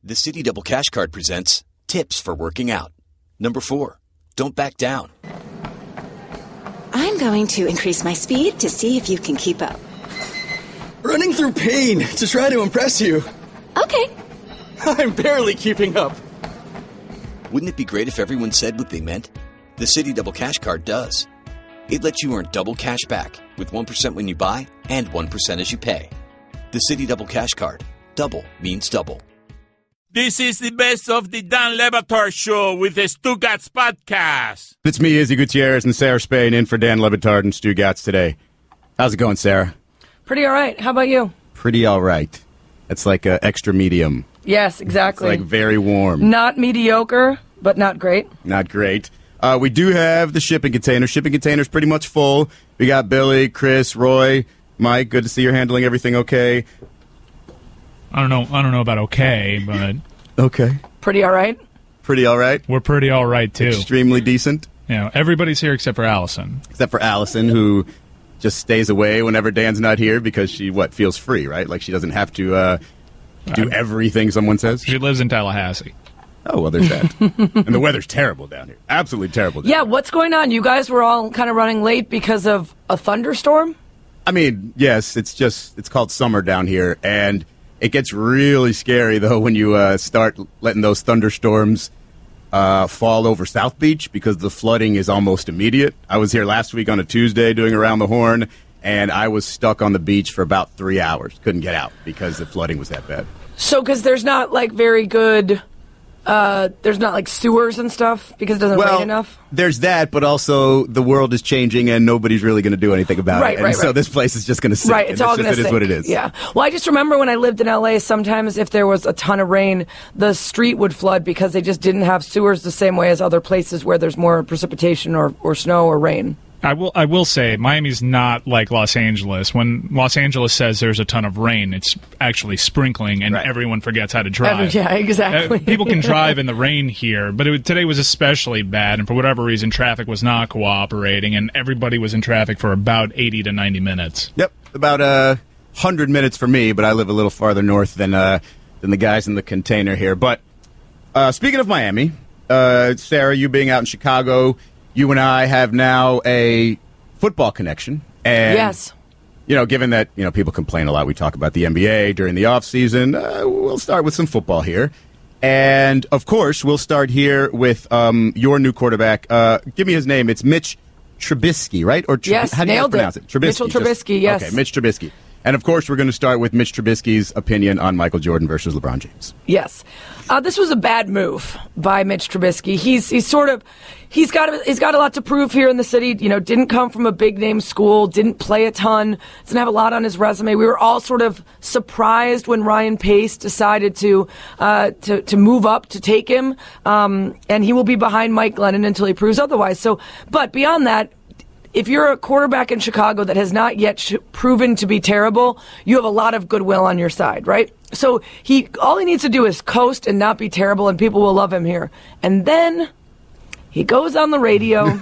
The City Double Cash Card presents Tips for Working Out. Number 4, don't back down. I'm going to increase my speed to see if you can keep up. Running through pain to try to impress you. Okay. I'm barely keeping up. Wouldn't it be great if everyone said what they meant? The City Double Cash Card does. It lets you earn double cash back with 1% when you buy and 1% as you pay. The City Double Cash Card. Double means double. This is the best of the Dan Le Batard Show with the Stugotz podcast. It's me, Izzy Gutierrez, and Sarah Spain in for Dan Le Batard and Stugotz today. How's it going, Sarah? Pretty all right. How about you? Pretty all right. It's like extra medium. Yes, exactly. It's like very warm. Not mediocre, but not great. Not great. We do have the shipping container. Shipping container's pretty much full. We got Billy, Chris, Roy, Mike. Good to see you're handling everything okay. I don't know about okay, but okay. Pretty all right. Pretty all right. We're pretty all right too. Extremely decent. You know, everybody's here except for Allison. Except for Allison, who just stays away whenever Dan's not here because she feels free, right? Like she doesn't have to do everything someone says. She lives in Tallahassee. Oh, well, there's that. And the weather's terrible down here. Absolutely terrible down here. Yeah, here. what's going on? You guys were all kind of running late because of a thunderstorm? I mean, yes, it's called summer down here, and it gets really scary, though, when you start letting those thunderstorms fall over South Beach because the flooding is almost immediate. I was here last week on a Tuesday doing Around the Horn, and I was stuck on the beach for about 3 hours. Couldn't get out because the flooding was that bad. So, because there's not, like, very good... there's not like sewers and stuff because it doesn't rain enough? There's that, but also the world is changing and nobody's really going to do anything about it. And so this place is just going to sink. Right, it's all going to sink. It is what it is. Yeah. Well, I just remember when I lived in L.A., sometimes if there was a ton of rain, the street would flood because they just didn't have sewers the same way as other places where there's more precipitation or snow or rain. I will say Miami's not like Los Angeles. When Los Angeles says there's a ton of rain, it's actually sprinkling, and everyone forgets how to drive. Yeah, exactly. People can drive in the rain here, but today was especially bad, and for whatever reason, traffic was not cooperating, and everybody was in traffic for about 80 to 90 minutes. Yep, about 100 minutes for me, but I live a little farther north than the guys in the container here. But speaking of Miami, Sarah, you being out in Chicago, you and I have now a football connection. And, yes. You know, given that, people complain a lot, we talk about the NBA during the offseason, we'll start with some football here. And, of course, we'll start here with your new quarterback. Give me his name. It's Mitch Trubisky, right? Or yes, how do you pronounce it? Trubisky. Mitchell Trubisky, yes. Okay, Mitch Trubisky. And, of course, we're going to start with Mitch Trubisky's opinion on Michael Jordan versus LeBron James. Yes. This was a bad move by Mitch Trubisky. He's got a lot to prove here in the city. Didn't come from a big name school, didn't play a ton, doesn't have a lot on his resume. We were all sort of surprised when Ryan Pace decided to move up to take him, and he will be behind Mike Glennon until he proves otherwise. But beyond that, if you're a quarterback in Chicago that has not yet proven to be terrible, you have a lot of goodwill on your side, right? So all he needs to do is coast and not be terrible, and people will love him here. And then he goes on the radio,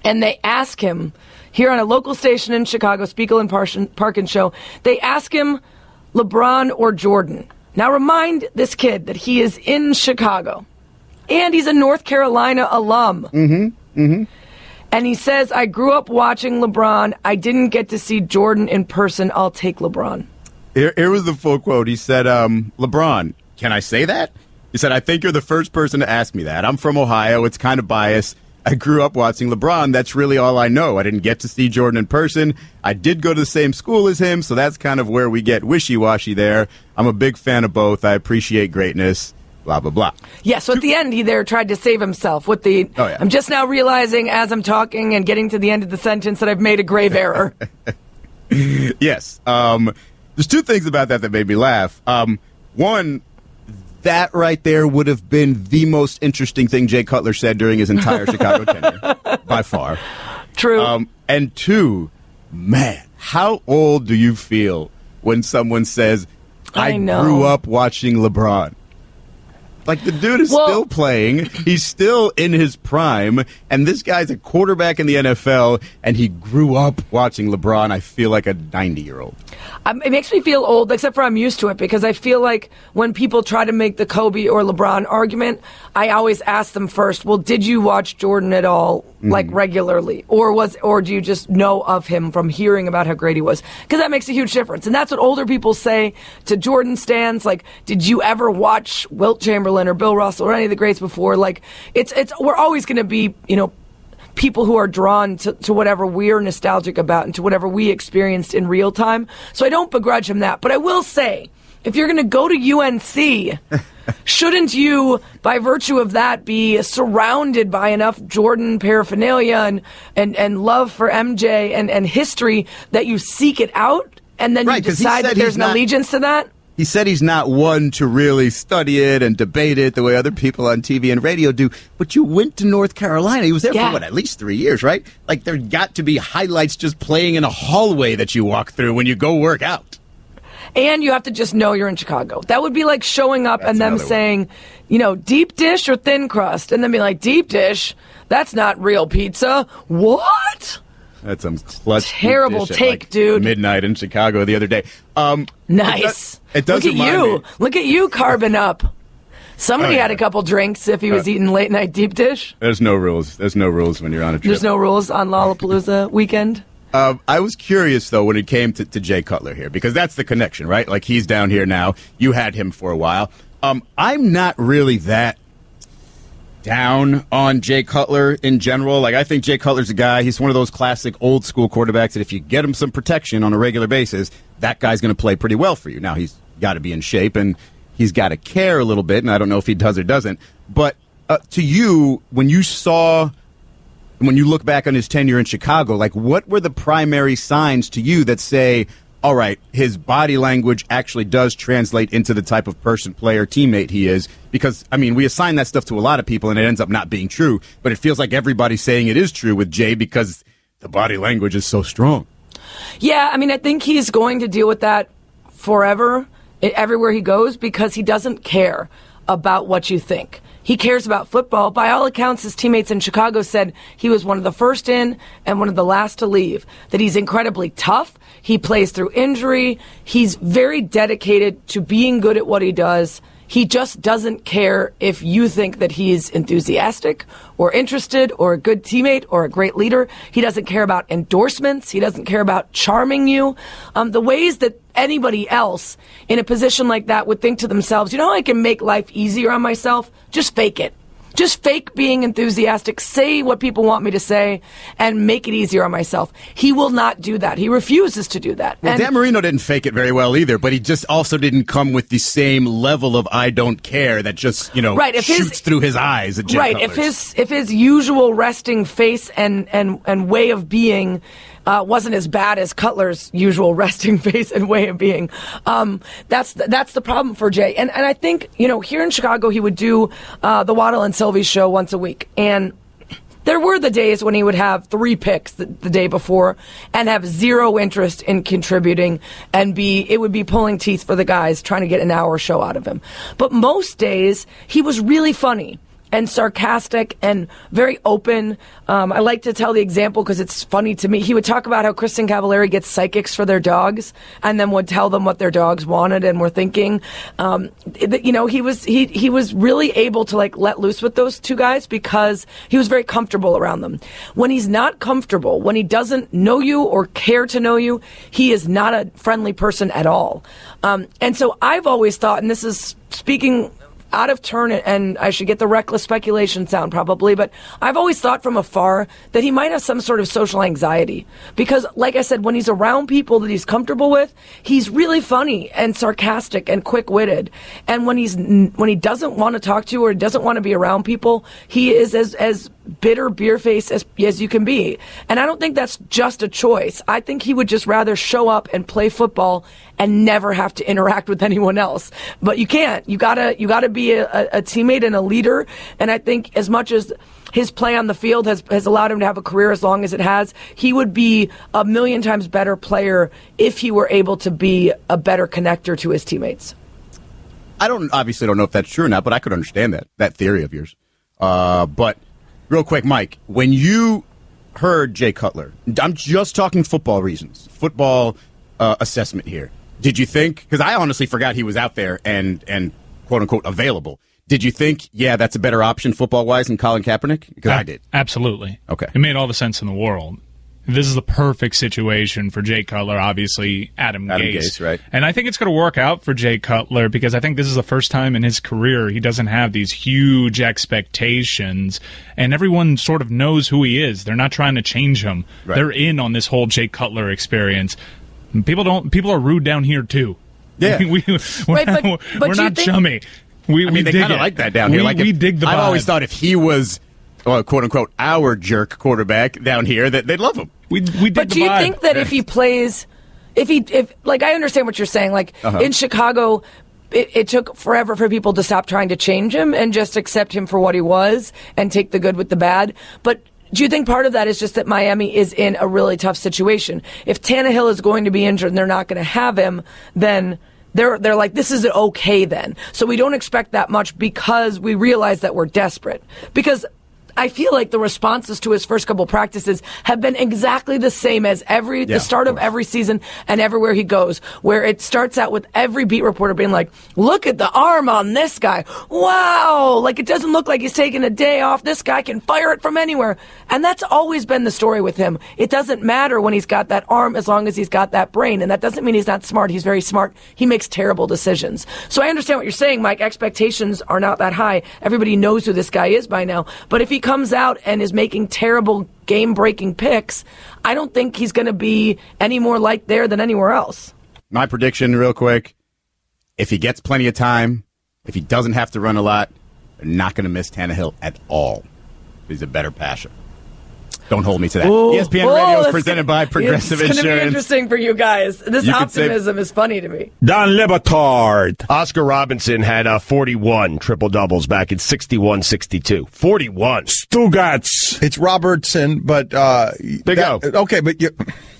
and they ask him, here on a local station in Chicago, Spiegel and Parkin Show, they ask him LeBron or Jordan. Now remind this kid that he is in Chicago, and he's a North Carolina alum. Mm-hmm, mm-hmm. And he says, I grew up watching LeBron. I didn't get to see Jordan in person. I'll take LeBron. Here was the full quote. He said, LeBron, can I say that? He said, I think you're the first person to ask me that. I'm from Ohio. It's kind of biased. I grew up watching LeBron. That's really all I know. I didn't get to see Jordan in person. I did go to the same school as him, so that's kind of where we get wishy-washy there. I'm a big fan of both. I appreciate greatness. Blah, blah, blah. Yeah, so at the end, he there tried to save himself with the, oh, yeah. I'm just now realizing as I'm talking and getting to the end of the sentence that I've made a grave error. Yes. There's two things about that made me laugh. One, that right there would have been the most interesting thing Jay Cutler said during his entire Chicago tenure, by far. True. And two, man, how old do you feel when someone says, I grew up watching LeBron? Like, the dude is still playing. He's still in his prime. And this guy's a quarterback in the NFL, and he grew up watching LeBron, I feel like a 90-year-old. It makes me feel old, except for I'm used to it, because I feel like when people try to make the Kobe or LeBron argument, I always ask them first, well, did you watch Jordan at all, like, regularly? Or do you just know of him from hearing about how great he was? Because that makes a huge difference. And that's what older people say to Jordan stans. Like, did you ever watch Wilt Chamberlain or Bill Russell or any of the greats before? Like, we're always going to be, people who are drawn to whatever we're nostalgic about and to whatever we experienced in real time. So I don't begrudge him that. But I will say, if you're going to go to UNC, shouldn't you, by virtue of that, be surrounded by enough Jordan paraphernalia and love for MJ and history that you seek it out and then you decide that there's an allegiance to that? He said he's not one to really study it and debate it the way other people on TV and radio do. But you went to North Carolina. He was there for, at least 3 years, right? Like, there got to be highlights just playing in a hallway that you walk through when you go work out. And you have to just know you're in Chicago. That would be like showing up and them saying, deep dish or thin crust. And then be like, deep dish? That's not real pizza. What? That's some clutch terrible take, dude. Midnight in Chicago the other day. Nice. It does Look at you. Look at you carbon up. Somebody had a couple drinks if he was eating late night deep dish. There's no rules. There's no rules when you're on a trip. There's no rules on Lollapalooza weekend. I was curious, though, when it came to Jay Cutler here, because that's the connection, right? Like, he's down here now. You had him for a while. I'm not really that down on Jay Cutler in general. Like, I think Jay Cutler's a guy, he's one of those classic old school quarterbacks that if you get him some protection on a regular basis, that guy's going to play pretty well for you. Now, he's got to be in shape and he's got to care a little bit, and I don't know if he does or doesn't. But to you, when you look back on his tenure in Chicago, like, what were the primary signs to you that say, all right, his body language actually does translate into the type of person, player, teammate he is? Because, I mean, we assign that stuff to a lot of people, and it ends up not being true. But it feels like everybody's saying it is true with Jay because the body language is so strong. Yeah, I mean, I think he's going to deal with that forever, everywhere he goes, because he doesn't care about what you think. He cares about football. By all accounts, his teammates in Chicago said he was one of the first in and one of the last to leave, that he's incredibly tough. He plays through injury. He's very dedicated to being good at what he does. He just doesn't care if you think that he's enthusiastic or interested or a good teammate or a great leader. He doesn't care about endorsements. He doesn't care about charming you. The ways that anybody else in a position like that would think to themselves, you know how I can make life easier on myself? Just fake it. Just fake being enthusiastic, say what people want me to say, and make it easier on myself. He will not do that. He refuses to do that. Well, Dan Marino didn't fake it very well either, but he just also didn't come with the same level of I don't care that just, shoots through his eyes at Jay Cutler's. If his usual resting face and way of being wasn't as bad as Cutler's usual resting face and way of being. That's the problem for Jay. And I think, here in Chicago, he would do the Waddle and Sylvie show once a week. And there were the days when he would have 3 picks the day before and have zero interest in contributing, and it would be pulling teeth for the guys trying to get an hour show out of him. But most days, he was really funny and sarcastic and very open. I like to tell the example because it's funny to me. He would talk about how Kristen Cavallari gets psychics for their dogs and then would tell them what their dogs wanted and were thinking. He was really able to let loose with those 2 guys because he was very comfortable around them. When he's not comfortable, when he doesn't know you or care to know you, he is not a friendly person at all. And so I've always thought, and this is speaking out of turn, and I should get the reckless speculation sound probably, but I've always thought from afar that he might have some sort of social anxiety because, like I said, when he's around people that he's comfortable with, he's really funny and sarcastic and quick-witted. And when he doesn't want to talk to you or doesn't want to be around people, he is as bitter beer face as you can be. And I don't think that's just a choice. I think he would just rather show up and play football and never have to interact with anyone else. But you can't. You gotta be a teammate and a leader. And I think as much as his play on the field has allowed him to have a career as long as it has, he would be a million times better player if he were able to be a better connector to his teammates. I obviously don't know if that's true or not, but I could understand that theory of yours. But real quick, Mike, when you heard Jay Cutler, I'm just talking football reasons, football assessment here. Did you think, because I honestly forgot he was out there and quote unquote available. Did you think, yeah, that's a better option football-wise than Colin Kaepernick? Because I did. Absolutely. Okay. It made all the sense in the world. This is the perfect situation for Jay Cutler, obviously Adam Gase. Right. And I think it's going to work out for Jay Cutler because I think this is the first time in his career he doesn't have these huge expectations, and everyone sort of knows who he is. They're not trying to change him. Right. They're in on this whole Jay Cutler experience. People are rude down here too. Yeah. We're not chummy. They kind of like that down here. We dig the vibe. I've always thought if he was, quote unquote, our jerk quarterback down here, that they'd love him. We dig the vibe. But do you think that if he plays, if I understand what you're saying, in Chicago, it took forever for people to stop trying to change him and just accept him for what he was and take the good with the bad. But do you think part of that is just that Miami is in a really tough situation? If Tannehill is going to be injured and they're not going to have him, then they're like, this is okay then. So we don't expect that much because we realize that we're desperate. Because I feel like the responses to his first couple practices have been exactly the same as the start of every season and everywhere he goes, where it starts out with every beat reporter being like, look at the arm on this guy. Wow. It doesn't look like he's taking a day off. This guy can fire it from anywhere. And that's always been the story with him. It doesn't matter when he's got that arm as long as he's got that brain. And that doesn't mean he's not smart. He's very smart. He makes terrible decisions. So I understand what you're saying, Mike. Expectations are not that high. Everybody knows who this guy is by now. But if he comes out and is making terrible game-breaking picks, I don't think he's going to be any more liked there than anywhere else. My prediction, real quick, if he gets plenty of time, if he doesn't have to run a lot, they're not going to miss Tannehill at all. He's a better passer. Don't hold me to that. ESPN Radio is presented by Progressive Insurance. It's going to be interesting for you guys. This optimism is funny to me. Don Batard. Oscar Robinson had 41 triple-doubles back in 61-62. 41. Stugotz. It's Robertson, but... Big O. Okay, but...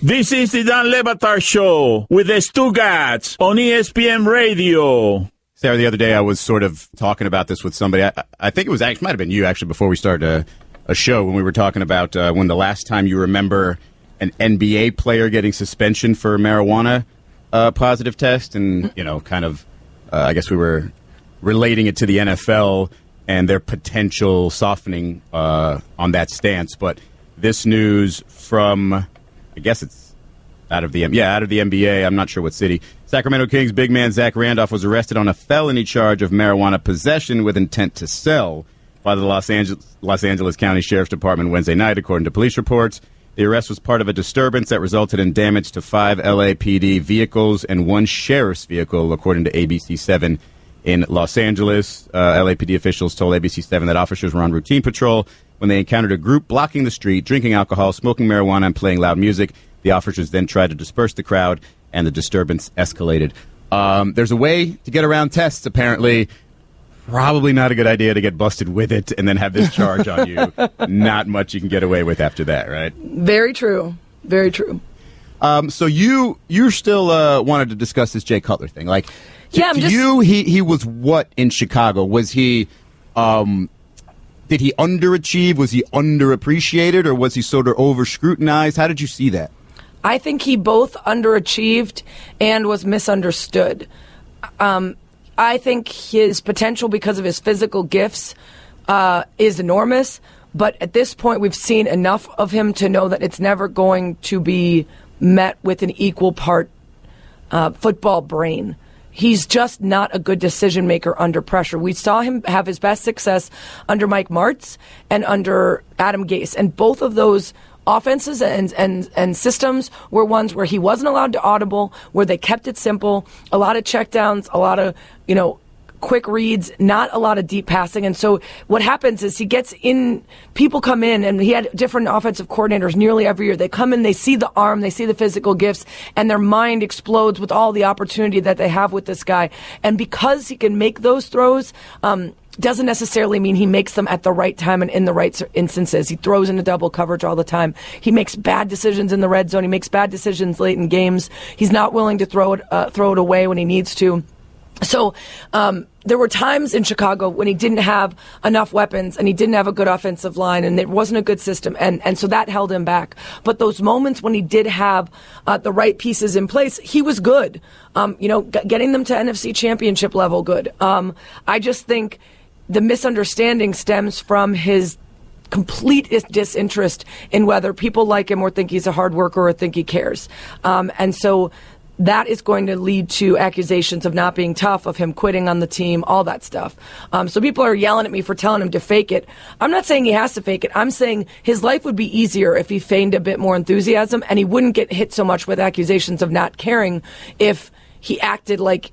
This is the Don Batard Show with the Stugotz on ESPN Radio. Sarah, the other day I was sort of talking about this with somebody. I think it was might have been you, actually, before we started a show when we were talking about when the last time you remember an NBA player getting suspension for a marijuana positive test, and I guess we were relating it to the NFL and their potential softening on that stance. But this news from, I guess it's out of the NBA. I'm not sure what city. Sacramento Kings big man Zach Randolph was arrested on a felony charge of marijuana possession with intent to sell by the Los Angeles County Sheriff's Department Wednesday night, according to police reports. The arrest was part of a disturbance that resulted in damage to 5 LAPD vehicles and 1 sheriff's vehicle, according to ABC7 in Los Angeles. LAPD officials told ABC7 that officers were on routine patrol when they encountered a group blocking the street, drinking alcohol, smoking marijuana, and playing loud music. The officers then tried to disperse the crowd, and the disturbance escalated. There's a way to get around tests, apparently. Probably not a good idea to get busted with it and then have this charge on you. Not much you can get away with after that, right? Very true. Very true. So you still wanted to discuss this Jay Cutler thing. He was what in Chicago? Was he did he underachieve? Was he underappreciated, or was he sort of over-scrutinized? How did you see that? I think he both underachieved and was misunderstood. I think his potential because of his physical gifts is enormous, but at this point we've seen enough of him to know that it's never going to be met with an equal part football brain. He's just not a good decision maker under pressure. We saw him have his best success under Mike Martz and under Adam Gase, and both of those offenses and systems were ones where he wasn't allowed to audible, where they kept it simple, a lot of checkdowns, a lot of, quick reads, not a lot of deep passing. And so what happens is he gets in, people come in, and he had different offensive coordinators nearly every year. They come in, they see the arm, they see the physical gifts, and their mind explodes with all the opportunity that they have with this guy. And because he can make those throws, doesn't necessarily mean he makes them at the right time and in the right instances. He throws into double coverage all the time. He makes bad decisions in the red zone. He makes bad decisions late in games. He's not willing to throw it away when he needs to. So there were times in Chicago when he didn't have enough weapons and he didn't have a good offensive line and it wasn't a good system. And so that held him back. But those moments when he did have the right pieces in place, he was good. Getting them to NFC Championship level, good. I just think the misunderstanding stems from his complete disinterest in whether people like him or think he's a hard worker or think he cares. And so that is going to lead to accusations of not being tough, of him quitting on the team, all that stuff. So people are yelling at me for telling him to fake it. I'm not saying he has to fake it. I'm saying his life would be easier if he feigned a bit more enthusiasm, and he wouldn't get hit so much with accusations of not caring if he acted like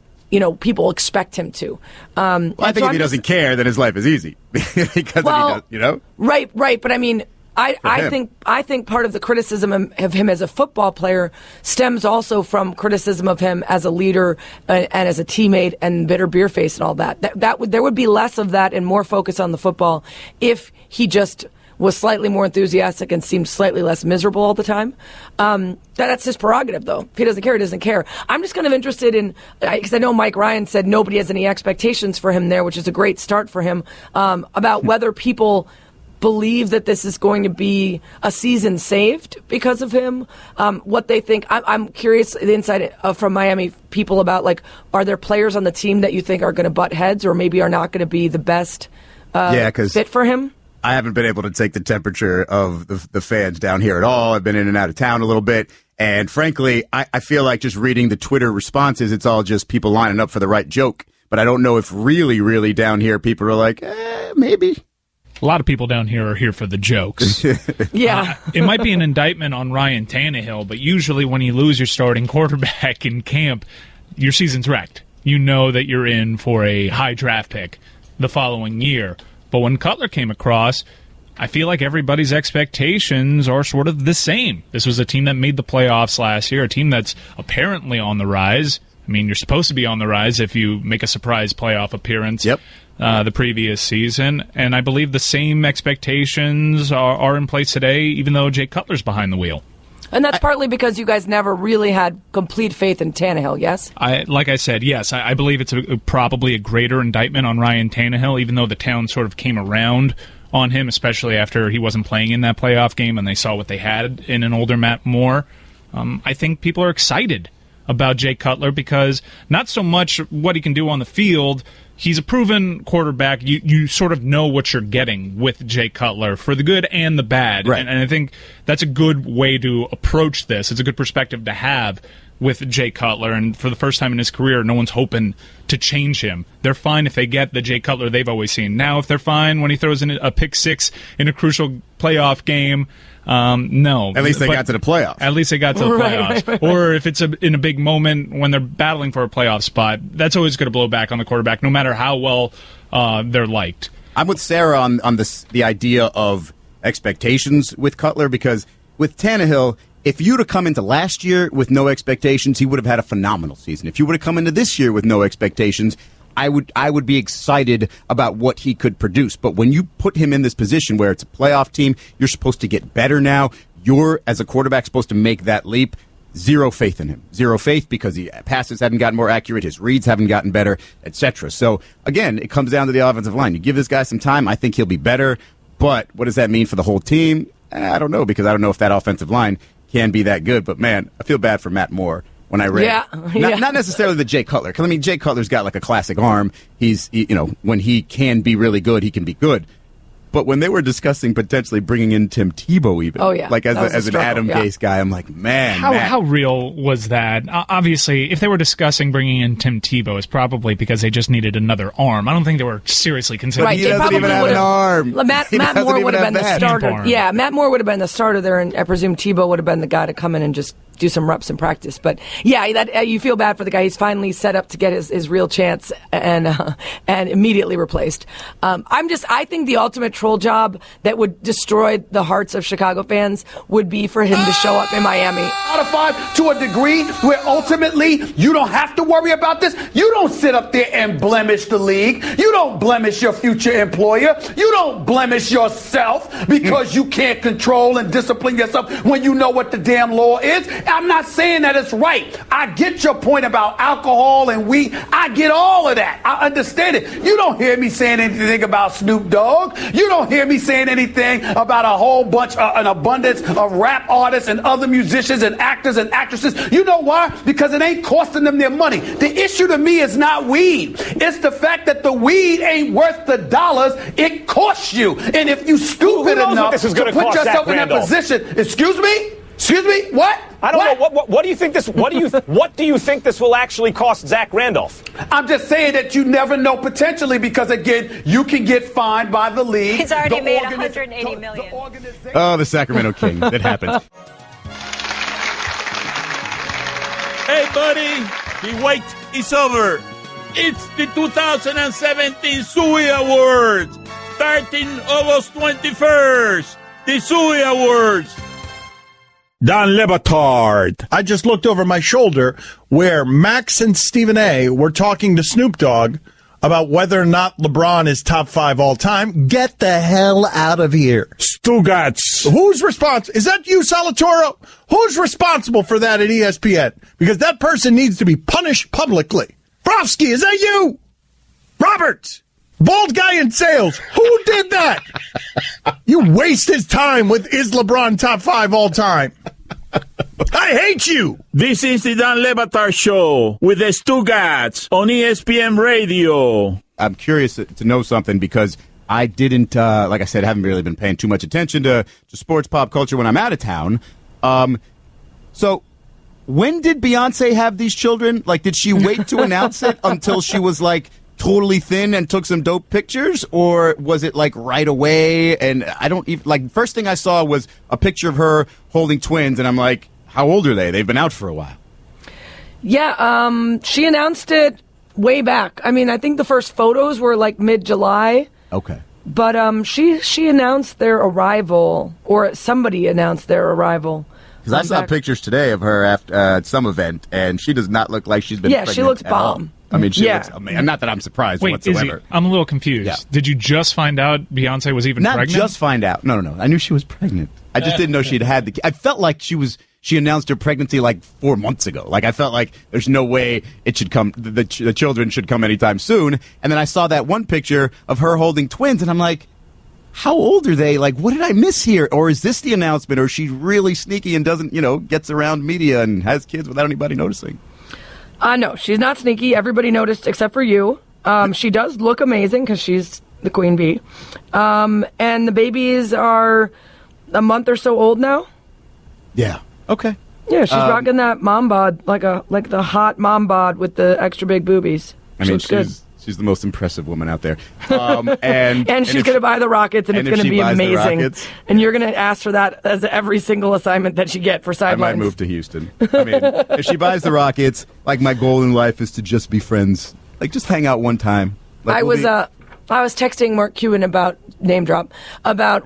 people expect him to. I think if he doesn't care, then his life is easy. Because he does, Right. But I mean, I think part of the criticism of him as a football player stems also from criticism of him as a leader and as a teammate and bitter beer face and all that. There would be less of that and more focus on the football if he just was slightly more enthusiastic and seemed slightly less miserable all the time. That's his prerogative, though. If he doesn't care, he doesn't care. I'm just kind of interested in, because I know Mike Ryan said nobody has any expectations for him there, which is a great start for him, about whether people believe that this is going to be a season saved because of him, what they think. I'm curious the insight from Miami people about, are there players on the team that you think are going to butt heads or maybe are not going to be the best fit for him? I haven't been able to take the temperature of the fans down here at all. I've been in and out of town a little bit. And frankly, I feel like just reading the Twitter responses, it's all just people lining up for the right joke. But I don't know if really, really down here people are like, maybe. A lot of people down here are here for the jokes. Yeah. It might be an indictment on Ryan Tannehill, but usually when you lose your starting quarterback in camp, your season's wrecked. You know that you're in for a high draft pick the following year. But when Cutler came across, I feel like everybody's expectations are sort of the same. This was a team that made the playoffs last year, a team that's apparently on the rise. I mean, you're supposed to be on the rise if you make a surprise playoff appearance. Yep. The previous season, and I believe the same expectations are in place today, even though Jay Cutler's behind the wheel. And that's partly because you guys never really had complete faith in Tannehill, yes? Like I said, yes. I believe it's probably a greater indictment on Ryan Tannehill, even though the town sort of came around on him, especially after he wasn't playing in that playoff game and they saw what they had in an older Matt Moore. I think people are excited about Jay Cutler because not so much what he can do on the field. He's a proven quarterback. You sort of know what you're getting with Jay Cutler for the good and the bad. Right. And I think that's a good way to approach this. It's a good perspective to have with Jay Cutler. And for the first time in his career, no one's hoping to change him. They're fine if they get the Jay Cutler they've always seen. Now, if they're fine when he throws in a pick six in a crucial playoff game, no. At least they got to the playoffs. At least they got to the playoffs. Right. Or if it's in a big moment when they're battling for a playoff spot, that's always going to blow back on the quarterback, no matter how well they're liked. I'm with Sarah on the idea of expectations with Cutler, because with Tannehill, if you'd have come into last year with no expectations, he would have had a phenomenal season. If you would have come into this year with no expectations, I would be excited about what he could produce. But when you put him in this position where it's a playoff team, you're supposed to get better now. You're, as a quarterback, supposed to make that leap. Zero faith in him. Zero faith because his passes haven't gotten more accurate, his reads haven't gotten better, etc. So, again, it comes down to the offensive line. You give this guy some time, I think he'll be better. But what does that mean for the whole team? I don't know, because I don't know if that offensive line can be that good. But, man, I feel bad for Matt Moore. When I read, not necessarily the Jay Cutler, because I mean Jay Cutler's got like a classic arm. He's when he can be really good, he can be good. But when they were discussing potentially bringing in Tim Tebow, even as an Adam Gase guy, I'm like, man, how real was that? Obviously, if they were discussing bringing in Tim Tebow, it's probably because they just needed another arm. I don't think they were seriously considering. Right, he doesn't even have an arm. Matt Moore would have been the starter. Yeah, Matt Moore would have been the starter there, and I presume Tebow would have been the guy to come in and just do some reps in practice. But yeah, you feel bad for the guy. He's finally set up to get his real chance and immediately replaced. I think the ultimate troll job that would destroy the hearts of Chicago fans would be for him to show up in Miami. Out of 5 to a degree where ultimately you don't have to worry about this. You don't sit up there and blemish the league. You don't blemish your future employer. You don't blemish yourself because you can't control and discipline yourself when you know what the damn law is. I'm not saying that it's right. I get your point about alcohol and weed. I get all of that. I understand it. You don't hear me saying anything about Snoop Dogg. You don't hear me saying anything about a whole bunch, an abundance of rap artists and other musicians and actors and actresses. You know why? Because it ain't costing them their money. The issue to me is not weed. It's the fact that the weed ain't worth the dollars it costs you. And if you stupid enough to put yourself in that position, excuse me? Excuse me? What? I don't know. What do you think this? What do you think this will actually cost Zach Randolph? I'm just saying that you never know potentially because again, you can get fined by the league. He's already made $180 million. Oh, the Sacramento Kings. That happens. Hey, buddy, the wait is over. It's the 2017 Suey Awards, starting August 21st. The Suey Awards. Don Lebatard. I just looked over my shoulder where Max and Stephen A. were talking to Snoop Dogg about whether or not LeBron is top 5 all time. Get the hell out of here. Stugotz. Who's responsible? Is that you, Salatoro? Who's responsible for that at ESPN? Because that person needs to be punished publicly. Frofsky, is that you? Roberts. Bald guy in sales. Who did that? You waste his time with is LeBron top 5 all time. I hate you. This is the Don Lebatard Show with the Stugotz on ESPN Radio. I'm curious to know something because I didn't, like I said, haven't really been paying too much attention to sports pop culture when I'm out of town. So when did Beyonce have these children? Like, did she wait to announce it until she was like totally thin and took some dope pictures, or was it like right away? And I don't even like. First thing I saw was a picture of her holding twins, and I'm like, how old are they? They've been out for a while. Yeah, she announced it way back. I mean, I think the first photos were like mid-July. Okay. But she announced their arrival, or somebody announced their arrival. Because I saw pictures today of her at some event, and she does not look like she's been pregnant. Yeah, she looks at all. bomb. I mean, she looks amazing. Not that I'm surprised whatsoever. Izzy, I'm a little confused. Yeah. Did you just find out Beyonce was even pregnant? Not just find out. No. I knew she was pregnant. I just didn't know she'd had the kid. I felt like she announced her pregnancy like 4 months ago. Like, I felt like there's no way it should come, the children should come anytime soon. And then I saw that one picture of her holding twins, and I'm like, how old are they? Like, what did I miss here? Or is this the announcement? Or is she really sneaky and doesn't, gets around media and has kids without anybody noticing? No, she's not sneaky. Everybody noticed except for you. She does look amazing because she's the queen bee. And the babies are a month or so old now. Yeah. Okay. Yeah, she's rocking that mom bod, like the hot mom bod with the extra big boobies. She's the most impressive woman out there. And she's going to buy the Rockets, and it's going to be amazing. And you're going to ask for that as every single assignment that you get for sidelines. I might move to Houston. I mean, if she buys the Rockets, like, my goal in life is to just be friends. Like, just hang out one time. Like, I was texting Mark Cuban about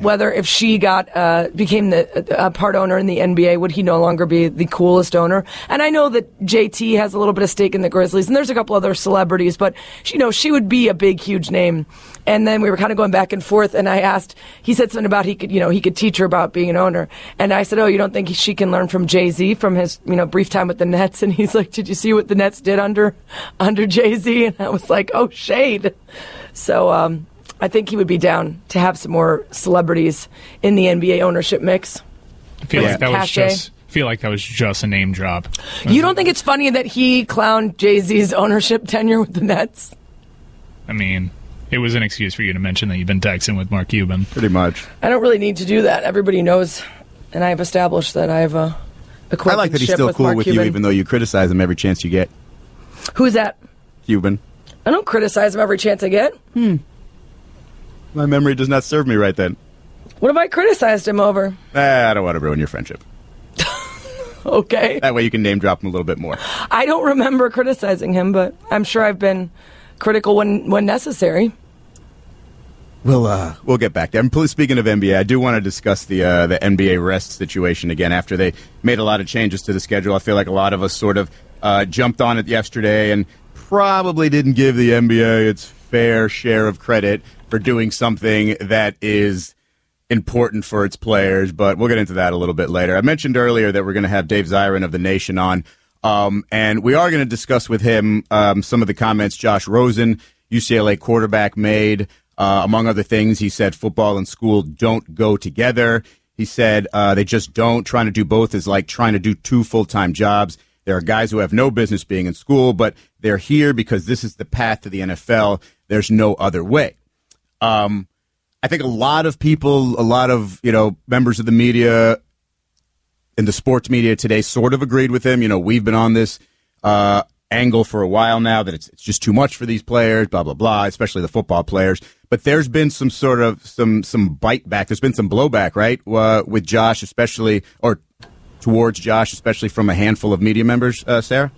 whether if she became the part owner in the NBA, would he no longer be the coolest owner? And I know that JT has a little bit of stake in the Grizzlies, and there's a couple other celebrities, but she would be a big, huge name. And then we were kind of going back and forth, and I asked, he said something about he could teach her about being an owner. And I said, oh, you don't think she can learn from Jay-Z from his brief time with the Nets? And he's like, did you see what the Nets did under Jay-Z? And I was like, oh, shade. So I think he would be down to have some more celebrities in the NBA ownership mix. I feel like that was just a name drop. You don't think it's funny that he clowned Jay-Z's ownership tenure with the Nets? I mean, it was an excuse for you to mention that you've been texting with Mark Cuban. Pretty much. I don't really need to do that. Everybody knows, and I have established that I have a I like that he's still cool with you, even though you criticize him every chance you get. Who's that? Cuban. I don't criticize him every chance I get. My memory does not serve me right then. What have I criticized him over? I don't want to ruin your friendship. Okay. That way you can name drop him a little bit more. I don't remember criticizing him, but I'm sure I've been critical when necessary. We'll get back there. And speaking of NBA, I do want to discuss the NBA rest situation again after they made a lot of changes to the schedule. I feel like a lot of us sort of jumped on it yesterday and probably didn't give the NBA its fair share of credit for doing something that is important for its players, but we'll get into that a little bit later. I mentioned earlier that we're going to have Dave Zirin of The Nation on, and we are going to discuss with him some of the comments Josh Rosen, UCLA quarterback, made. Among other things, he said football and school don't go together. He said they just don't. Trying to do both is like trying to do 2 full-time jobs. There are guys who have no business being in school, but they're here because this is the path to the NFL. There's no other way. I think a lot of people, a lot of, members of the media and the sports media today sort of agreed with him. We've been on this angle for a while now that it's just too much for these players, blah, blah, blah, especially the football players. But there's been some sort of some bite back. There's been some blowback, right, with Josh, especially, or towards Josh, especially from a handful of media members, Sarah?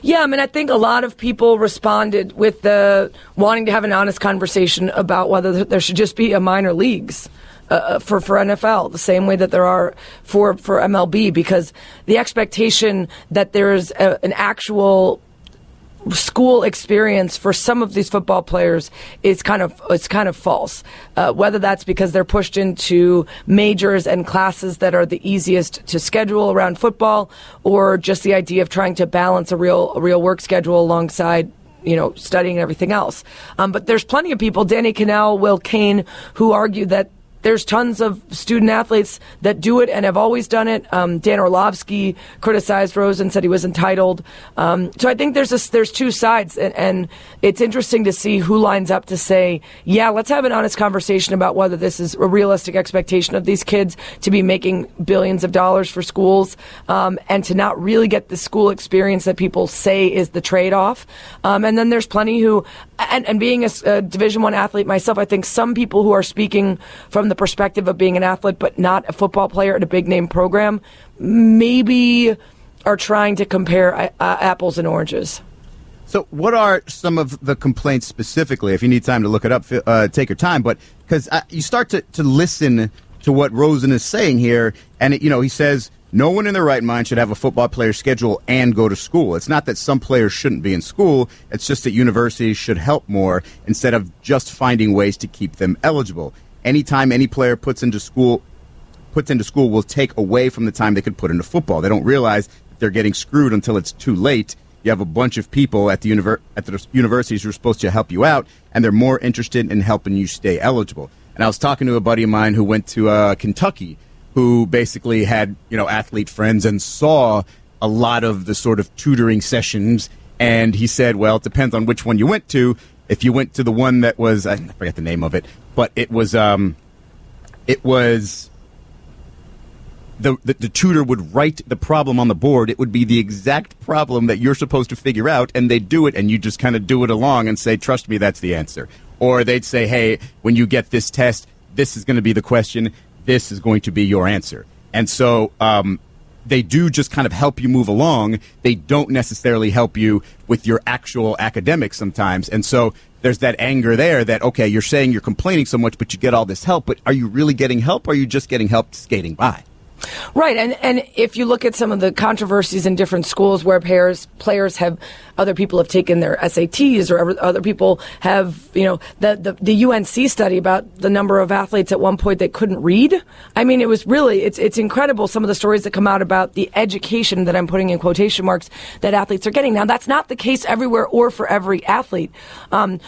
Yeah, I think a lot of people responded with the wanting to have an honest conversation about whether there should just be a minor leagues for NFL, the same way that there are for MLB, because the expectation that there's an actual school experience for some of these football players is kind of false. Whether that's because they're pushed into majors and classes that are the easiest to schedule around football, or just the idea of trying to balance a real work schedule alongside studying and everything else. But there's plenty of people, Danny Cannell, Will Kane, who argue that there's tons of student athletes that do it and have always done it. Dan Orlovsky criticized Rosen, said he was entitled. So I think there's 2 sides, and it's interesting to see who lines up to say, yeah, let's have an honest conversation about whether this is a realistic expectation of these kids to be making billions of dollars for schools, and to not really get the school experience that people say is the trade-off. And then there's plenty who, and being a Division I athlete myself, I think some people who are speaking from the perspective of being an athlete but not a football player at a big name program maybe are trying to compare apples and oranges. So what are some of the complaints specifically? If you need time to look it up, take your time. But because you start to listen to what Rosen is saying here, and he says no one in their right mind should have a football player schedule and go to school. It's not that some players shouldn't be in school. It's just that universities should help more instead of just finding ways to keep them eligible. Anytime any player puts into school will take away from the time they could put into football. They don't realize that they're getting screwed until it's too late. You have a bunch of people at the universities who are supposed to help you out, and they're more interested in helping you stay eligible. And I was talking to a buddy of mine who went to Kentucky, who basically had athlete friends and saw a lot of the sort of tutoring sessions, and he said, well, it depends on which one you went to. If you went to the one that was, I forget the name of it, but it was the tutor would write the problem on the board. It would be the exact problem that you're supposed to figure out, and they'd do it, and you just kind of do it along and say, trust me, that's the answer. Or they'd say, hey, when you get this test, this is going to be the question, this is going to be your answer. And so they do just kind of help you move along. They don't necessarily help you with your actual academics sometimes. And so there's that anger there that, okay, you're saying you're complaining so much, but you get all this help. But are you really getting help, or are you just getting help skating by? Right, and if you look at some of the controversies in different schools where players have, other people have taken their SATs, or other people have, the UNC study about the number of athletes at one point that couldn't read. I mean, it was really, it's incredible, some of the stories that come out about the education, that I'm putting in quotation marks, that athletes are getting. Now, that's not the case everywhere or for every athlete.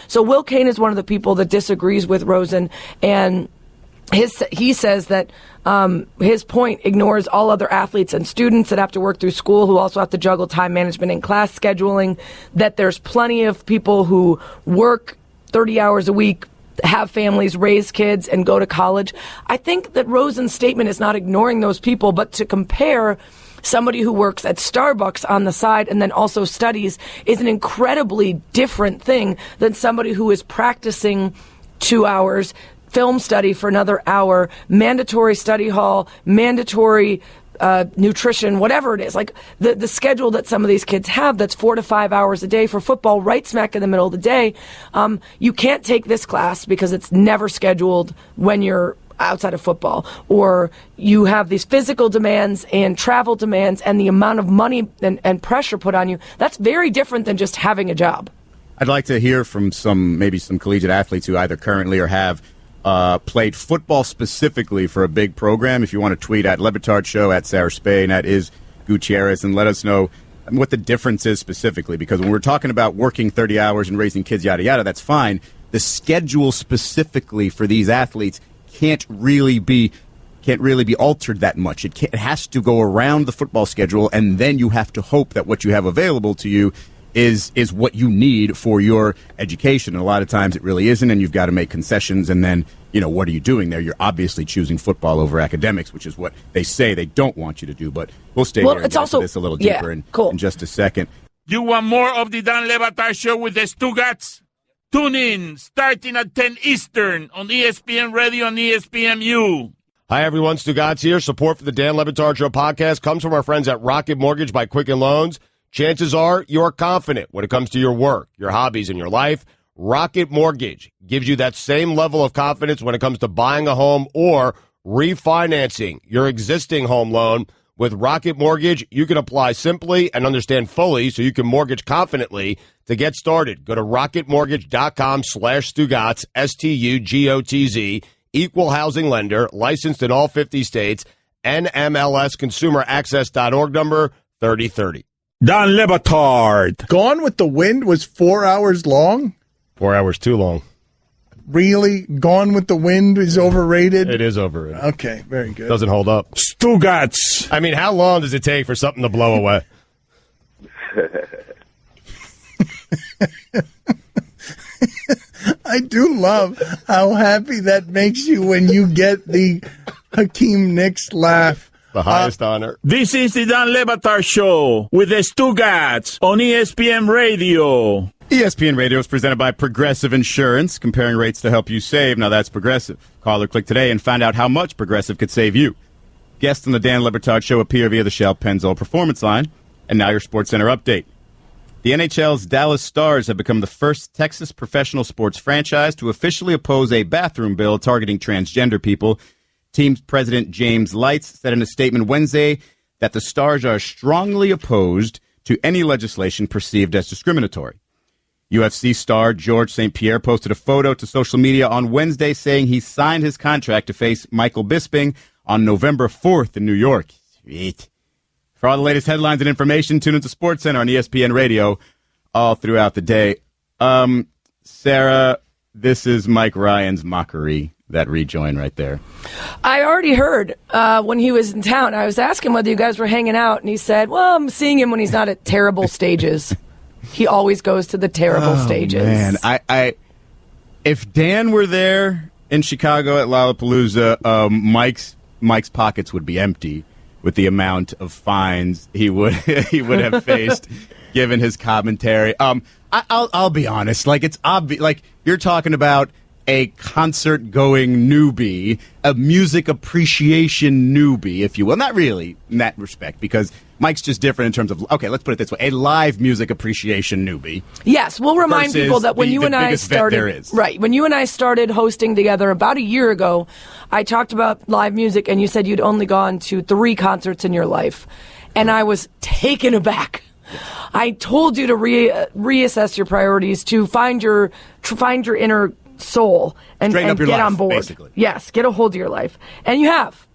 So Will Kane is one of the people that disagrees with Rosen, and he says that his point ignores all other athletes and students that have to work through school, who also have to juggle time management and class scheduling, that there's plenty of people who work 30 hours a week, have families, raise kids, and go to college. I think that Rosen's statement is not ignoring those people, but to compare somebody who works at Starbucks on the side and then also studies is an incredibly different thing than somebody who is practicing 2 hours, film study for another hour, mandatory study hall, mandatory nutrition, whatever it is. Like the schedule that some of these kids have, that's 4 to 5 hours a day for football, right smack in the middle of the day. You can't take this class because it's never scheduled when you're outside of football, or you have these physical demands and travel demands and the amount of money and pressure put on you. That's very different than just having a job. I'd like to hear from maybe some collegiate athletes who either currently or have played football specifically for a big program. If you want to tweet at Le Batard Show, at Sarah Spain, at Iz Gutierrez, and let us know what the difference is specifically. Because when we're talking about working 30 hours and raising kids, yada, yada, that's fine. The schedule specifically for these athletes can't really be altered that much. It has to go around the football schedule, and then you have to hope that what you have available to you is what you need for your education. And a lot of times it really isn't, and you've got to make concessions, and then, what are you doing there? You're obviously choosing football over academics, which is what they say they don't want you to do. But we'll stay here and get into this a little deeper in just a second. You want more of the Dan Le Batard Show with the Stugotz? Tune in starting at 10 Eastern on ESPN Radio and ESPNU. Hi, everyone. Stugotz here. Support for the Dan Le Batard Show podcast comes from our friends at Rocket Mortgage by Quicken Loans. Chances are you're confident when it comes to your work, your hobbies, and your life. Rocket Mortgage gives you that same level of confidence when it comes to buying a home or refinancing your existing home loan. With Rocket Mortgage, you can apply simply and understand fully so you can mortgage confidently. To get started, go to rocketmortgage.com/Stugotz, STUGOTZ, equal housing lender, licensed in all 50 states, NMLSconsumeraccess.org number 3030. Dan Le Batard. Gone with the Wind was 4 hours long? 4 hours too long. Really? Gone with the Wind is overrated? It is overrated. Okay, very good. Doesn't hold up. Stugotz. I mean, how long does it take for something to blow away? I do love how happy that makes you when you get the Hakeem Nicks laugh. The highest honor. This is the Dan Le Batard Show with the Stugotz on ESPN Radio. ESPN Radio is presented by Progressive Insurance, comparing rates to help you save. Now that's Progressive. Call or click today and find out how much Progressive could save you. Guests on the Dan Le Batard Show appear via the Shell Pennzoil Performance Line. And now your SportsCenter update. The NHL's Dallas Stars have become the first Texas professional sports franchise to officially oppose a bathroom bill targeting transgender people. Team president James Lights said in a statement Wednesday that the Stars are strongly opposed to any legislation perceived as discriminatory. UFC star George St. Pierre posted a photo to social media on Wednesday saying he signed his contract to face Michael Bisping on November 4th in New York. Sweet. For all the latest headlines and information, tune into SportsCenter on ESPN Radio all throughout the day. Sarah, this is Mike Ryan's mockery, that rejoin right there. I already heard when he was in town. I was asking whether you guys were hanging out, and he said, well, I'm seeing him when he's not at terrible stages. He always goes to the terrible stages. Man, if Dan were there in Chicago at Lollapalooza, Mike's pockets would be empty with the amount of fines he would have faced, given his commentary. I'll be honest. Like, it's obvious. Like, you're talking about a concert-going newbie, a music appreciation newbie, if you will. Not really in that respect, because Mike's just different in terms of, okay, let's put it this way, a live music appreciation newbie. Yes, we'll remind people that when you and I started, when you and I started hosting together about a year ago, I talked about live music, and you said you'd only gone to 3 concerts in your life, and I was taken aback. I told you to reassess your priorities, to find your inner soul and get life, on board. Basically. Yes, get a hold of your life, and you have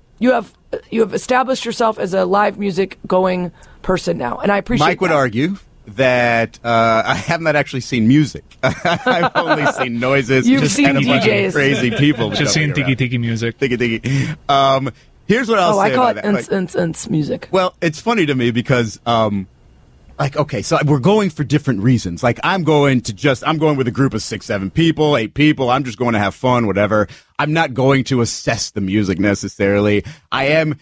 established yourself as a live music going person now, and I appreciate. Mike would argue that I have not actually seen music. I've only seen noises. You've just seen and a bunch DJs. of crazy people. Just seen tiki music. Tiki. Here's what I'll say. I call it that. music. Well, it's funny to me because. Okay, so we're going for different reasons. Like, I'm going with a group of 6-7 people, 8 people. I'm just going to have fun, whatever. I'm not going to assess the music necessarily. I am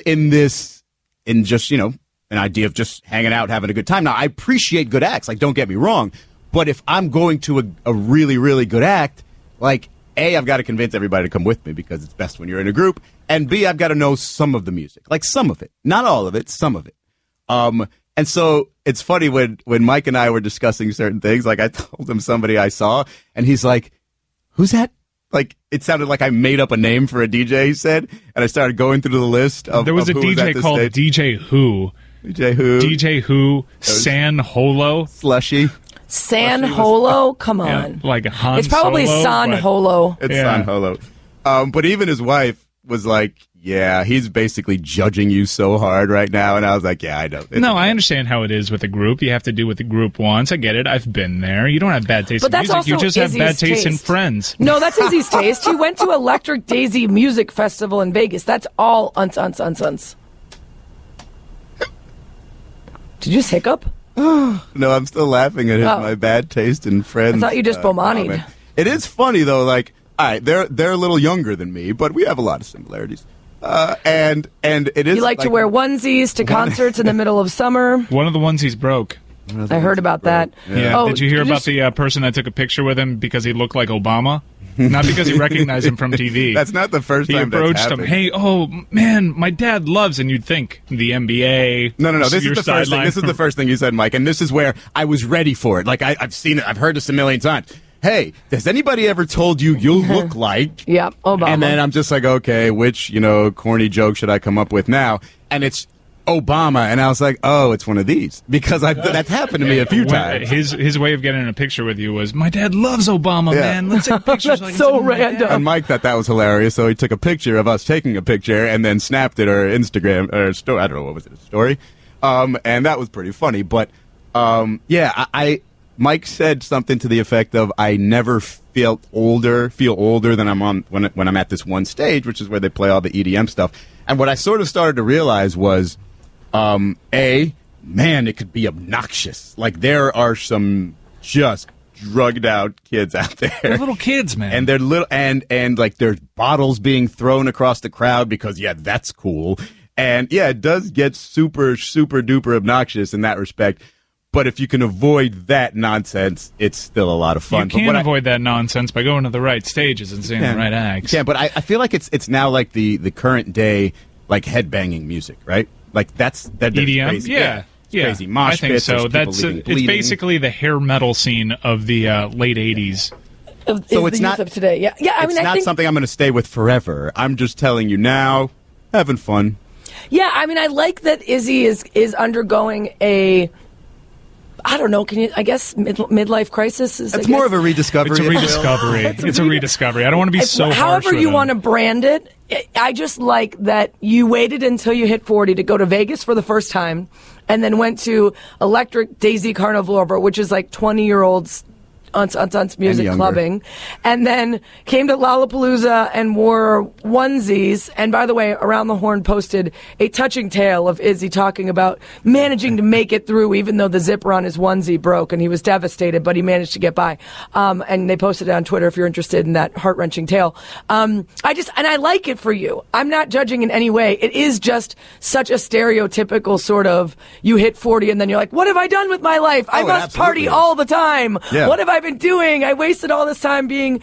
in just, an idea of just hanging out, having a good time. Now, I appreciate good acts. Like, don't get me wrong. But if I'm going to a really, really good act, like, A, I've got to convince everybody to come with me because it's best when you're in a group. And B, I've got to know some of the music. Like, some of it. Not all of it, some of it. And so it's funny when Mike and I were discussing certain things, like I told him somebody I saw, and he's like, who's that? Like, it sounded like I made up a name for a DJ, he said, and I started going through the list of There was a DJ called DJ Who. DJ Who. DJ Who, San Holo. Slushy. San Holo? Come on. Yeah, like Han It's probably Solo, San but- Holo. It's San Holo. But even his wife was like, yeah, he's basically judging you so hard right now. And I was like, yeah, I know. No, I understand how it is with a group. You have to do what the group wants. I get it. I've been there. You don't have bad taste But in that's music. You also just have Izzy's bad taste in taste. friends. No, that's Izzy's taste. He went to Electric Daisy Music Festival in Vegas. That's all uns. Did you just hiccup? No, I'm still laughing at my bad taste in friends. I thought you just bomanied. comment. It is funny, though, like, all right, they're a little younger than me, but we have a lot of similarities. And it is You like to wear onesies to concerts in the middle of summer. One of the onesies broke. I heard about that. Yeah. Oh, Did you hear could about the person that took a picture with him because he looked like Obama? Not because he recognized him from TV. That's not the first he time that's approached him. happened. Hey, oh man, my dad loves, and you'd think the NBA. No. This is your the first thing. sideline. This is the first thing you said, Mike, and this is where I was ready for it. Like I've seen it. I've heard this a million times. Hey, has anybody ever told you look like? Yep, Obama. And then I'm just like, okay, which corny joke should I come up with now? And it's Obama, and I was like, oh, it's one of these because that's happened to me a few times. His way of getting in a picture with you was, my dad loves Obama, man. Let's take pictures. That's so random. And Mike thought that was hilarious, so he took a picture of us taking a picture and then snapped it or Instagram or story. I don't know, what was it, a story? And that was pretty funny. But Mike said something to the effect of, I never feel older than I'm on when I'm at this one stage, which is where they play all the EDM stuff. And what I sort of started to realize was, it could be obnoxious. Like, there are some just drugged out kids out there. They're little kids, man. And they're little, and like there's bottles being thrown across the crowd because, that's cool. And it does get super, super duper obnoxious in that respect. But if you can avoid that nonsense, it's still a lot of fun. You can avoid that nonsense by going to the right stages and seeing the right acts. Yeah, but I feel like it's now like the current day, like headbanging music, right? Like that's EDM, crazy. Yeah. Crazy mosh I think pits, so. there's people It's bleeding. basically the hair metal scene of the late '80s. So it's not of today. Yeah. I mean, it's I not think something I'm going to stay with forever. I'm just telling you now, having fun. Yeah, I mean, I like that Izzy is undergoing a, I don't know, I guess midlife crisis? It's more of a rediscovery. It's a rediscovery. It's a rediscovery. I don't want to be so harsh however with you him. want to brand it. I just like that you waited until you hit 40 to go to Vegas for the first time and then went to Electric Daisy Carnival, which is like 20-year-olds music clubbing, and then came to Lollapalooza and wore onesies. And by the way, Around the Horn posted a touching tale of Izzy talking about managing to make it through even though the zipper on his onesie broke and he was devastated, but he managed to get by. And they posted it on Twitter if you're interested in that heart-wrenching tale. I like it for you. I'm not judging in any way. It is just such a stereotypical sort of, you hit 40 and then you're like, what have I done with my life? I must party all the time. Yeah. What have I been doing? I wasted all this time being,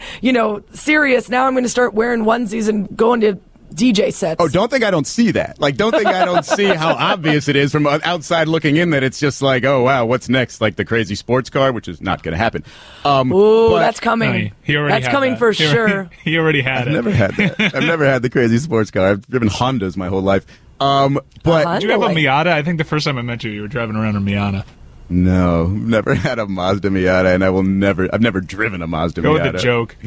serious. Now I'm going to start wearing onesies and going to DJ sets. Oh, don't think I don't see that. Like, don't think I don't see how obvious it is from outside looking in that it's just like, oh, wow, what's next? Like the crazy sports car, which is not going to happen. Ooh, that's coming. No, he already that's had coming that. for sure. He already had I've it. never had that. I've never had the crazy sports car. I've driven Hondas my whole life. But Did you have a Miata? I think the first time I met you were driving around a Miata. No, never had a Mazda Miata, and I've never driven a Mazda Go Miata. with the joke.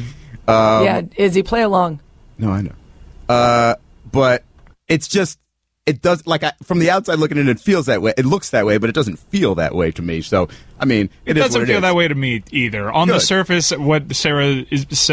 Yeah, Izzy, play along. No, I know. But it's just, it does, like, from the outside looking in, it feels that way. It looks that way, but it doesn't feel that way to me. So, I mean, It doesn't feel that way to me either. On the surface, what Sarah is...